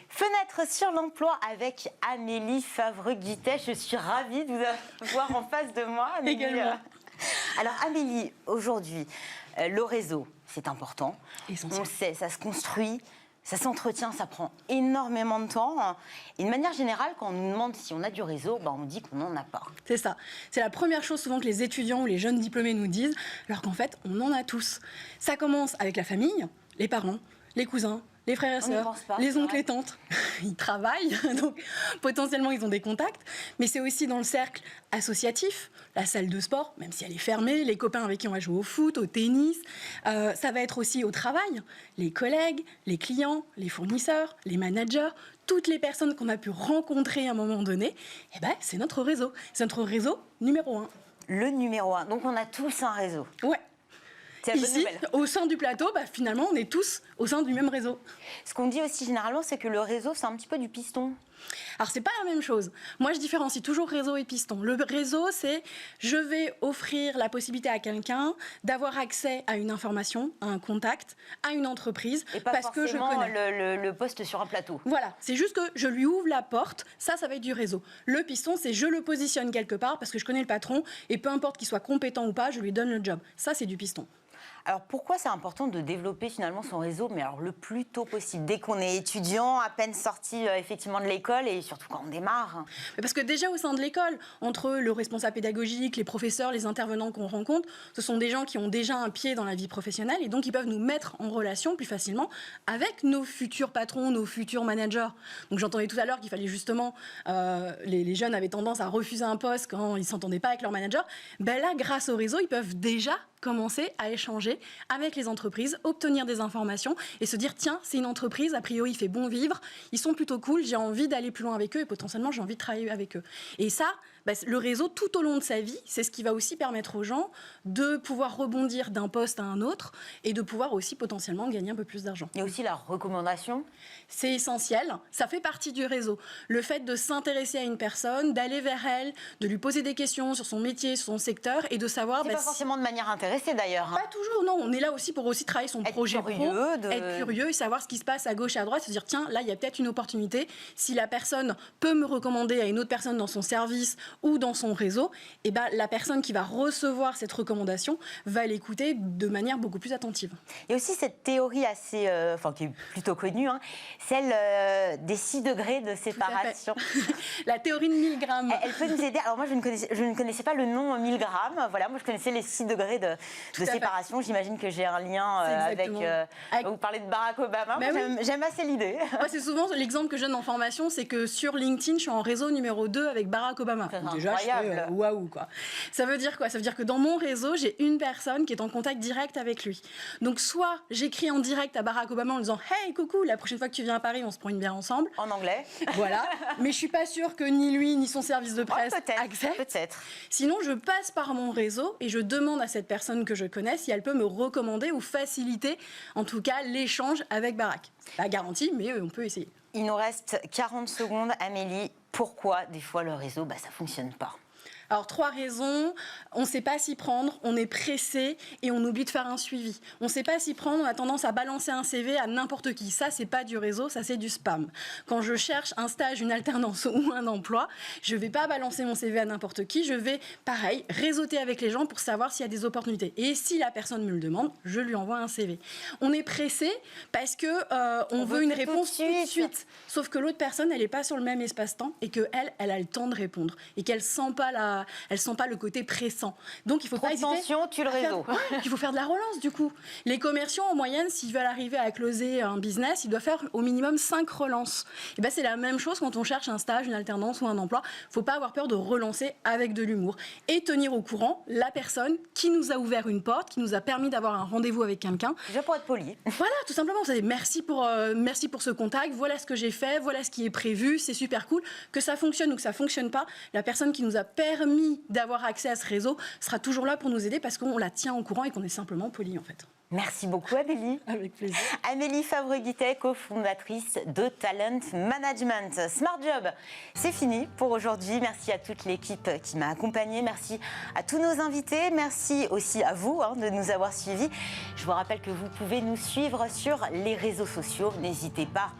Fenêtre sur l'emploi avec Amélie Favre-Guittet. Je suis ravie de vous avoir en face de moi, Amélie.
Également.
Alors Amélie, aujourd'hui, le réseau, c'est important.
Essentiel.
On le sait, ça se construit, ça s'entretient, ça prend énormément de temps. Et de manière générale, quand on nous demande si on a du réseau, on dit qu'on n'en a pas.
C'est ça. C'est la première chose souvent que les étudiants ou les jeunes diplômés nous disent, alors qu'en fait, on en a tous. Ça commence avec la famille, les parents, les cousins, les frères et sœurs, les oncles et tantes, ils travaillent, donc potentiellement ils ont des contacts, mais c'est aussi dans le cercle associatif, la salle de sport, même si elle est fermée, les copains avec qui on va jouer au foot, au tennis, ça va être aussi au travail, les collègues, les clients, les fournisseurs, les managers, toutes les personnes qu'on a pu rencontrer à un moment donné, c'est notre réseau. C'est notre réseau numéro 1.
Le numéro 1, donc on a tous un réseau.
Ouais. Ici, au sein du plateau, finalement, on est tous au sein du même réseau.
Ce qu'on dit aussi généralement, c'est que le réseau, c'est un petit peu du piston.
Alors, c'est pas la même chose. Moi, je différencie toujours réseau et piston. Le réseau, c'est je vais offrir la possibilité à quelqu'un d'avoir accès à une information, à un contact, à une entreprise,
et pas
parce que je connais.
Le poste sur un plateau.
Voilà, c'est juste que je lui ouvre la porte, ça va être du réseau. Le piston, c'est je le positionne quelque part parce que je connais le patron et peu importe qu'il soit compétent ou pas, je lui donne le job. Ça, c'est du piston.
Alors pourquoi c'est important de développer finalement son réseau, mais alors le plus tôt possible, dès qu'on est étudiant, à peine sorti effectivement de l'école et surtout quand on démarre?
Parce que déjà au sein de l'école, entre le responsable pédagogique, les professeurs, les intervenants qu'on rencontre, ce sont des gens qui ont déjà un pied dans la vie professionnelle et donc ils peuvent nous mettre en relation plus facilement avec nos futurs patrons, nos futurs managers. Donc j'entendais tout à l'heure qu'il fallait justement, les jeunes avaient tendance à refuser un poste quand ils ne s'entendaient pas avec leur manager. Là, grâce au réseau, ils peuvent déjà commencer à échanger échanger avec les entreprises, obtenir des informations et se dire tiens, c'est une entreprise, a priori il fait bon vivre, ils sont plutôt cool, j'ai envie d'aller plus loin avec eux et potentiellement j'ai envie de travailler avec eux. Et ça, le réseau tout au long de sa vie, c'est ce qui va aussi permettre aux gens de pouvoir rebondir d'un poste à un autre et de pouvoir aussi potentiellement gagner un peu plus d'argent.
Il y a aussi la recommandation.
C'est essentiel, ça fait partie du réseau. Le fait de s'intéresser à une personne, d'aller vers elle, de lui poser des questions sur son métier, sur son secteur et de savoir...
C'est pas forcément de manière intéressée d'ailleurs.
Pas toujours, non. On est là aussi pour travailler son projet pro, être curieux et savoir ce qui se passe à gauche et à droite, se dire tiens, là il y a peut-être une opportunité. Si la personne peut me recommander à une autre personne dans son service ou dans son réseau, et la personne qui va recevoir cette recommandation va l'écouter de manière beaucoup plus attentive.
Il y a aussi cette théorie assez, qui est plutôt connue, celle des 6 degrés de séparation.
La théorie de 1000 grammes.
Elle peut nous aider. Alors moi, je ne connaissais pas le nom 1000 grammes. Voilà, moi je connaissais les 6 degrés de séparation. J'imagine que j'ai un lien avec... Vous parlez de Barack Obama. J'aime assez l'idée.
Moi, c'est souvent l'exemple que je donne en formation, c'est que sur LinkedIn, je suis en réseau numéro 2 avec Barack Obama. Déjà, je fais waouh, quoi. Ça veut dire quoi? Ça veut dire que dans mon réseau, j'ai une personne qui est en contact direct avec lui. Donc, soit j'écris en direct à Barack Obama en lui disant « Hey, coucou, la prochaine fois que tu viens à Paris, on se prend une bière ensemble. »
En anglais.
Voilà. Mais je suis pas sûre que ni lui, ni son service de presse acceptent.
Peut-être.
Sinon, je passe par mon réseau et je demande à cette personne que je connais si elle peut me recommander ou faciliter, en tout cas, l'échange avec Barack. Pas garantie, mais on peut essayer.
Il nous reste 40 secondes. Amélie, pourquoi des fois le réseau, ça fonctionne pas?
Alors, 3 raisons. On ne sait pas s'y prendre, on est pressé et on oublie de faire un suivi. On ne sait pas s'y prendre, on a tendance à balancer un CV à n'importe qui. Ça, c'est pas du réseau, ça, c'est du spam. Quand je cherche un stage, une alternance ou un emploi, je ne vais pas balancer mon CV à n'importe qui. Je vais, pareil, réseauter avec les gens pour savoir s'il y a des opportunités. Et si la personne me le demande, je lui envoie un CV. On est pressé parce que on veut une réponse tout de suite. Sauf que l'autre personne, elle n'est pas sur le même espace-temps et qu'elle, elle a le temps de répondre et qu'elle sent pas le côté pressant. Donc il faut pas hésiter.
Attention, tu le réseau.
Il faut faire de la relance du coup. Les commerciaux en moyenne, s'ils veulent arriver à closer un business, ils doivent faire au minimum 5 relances. Et c'est la même chose quand on cherche un stage, une alternance ou un emploi. Faut pas avoir peur de relancer avec de l'humour et tenir au courant la personne qui nous a ouvert une porte, qui nous a permis d'avoir un rendez-vous avec quelqu'un.
Déjà pour être poli.
Voilà, tout simplement. Vous savez, merci pour ce contact. Voilà ce que j'ai fait. Voilà ce qui est prévu. C'est super cool. Que ça fonctionne ou que ça fonctionne pas, la personne qui nous a permis d'avoir accès à ce réseau sera toujours là pour nous aider parce qu'on la tient au courant et qu'on est simplement poli en fait.
Merci beaucoup Amélie.
Avec plaisir.
Amélie Favre-Guittet, cofondatrice de Talent Management. Smart Job, c'est fini pour aujourd'hui. Merci à toute l'équipe qui m'a accompagnée. Merci à tous nos invités. Merci aussi à vous de nous avoir suivis. Je vous rappelle que vous pouvez nous suivre sur les réseaux sociaux. N'hésitez pas,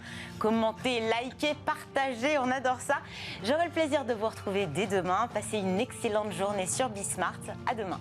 commentez, likez, partagez. On adore ça. J'aurai le plaisir de vous retrouver dès demain. Passez une excellente journée sur Bismart. À demain.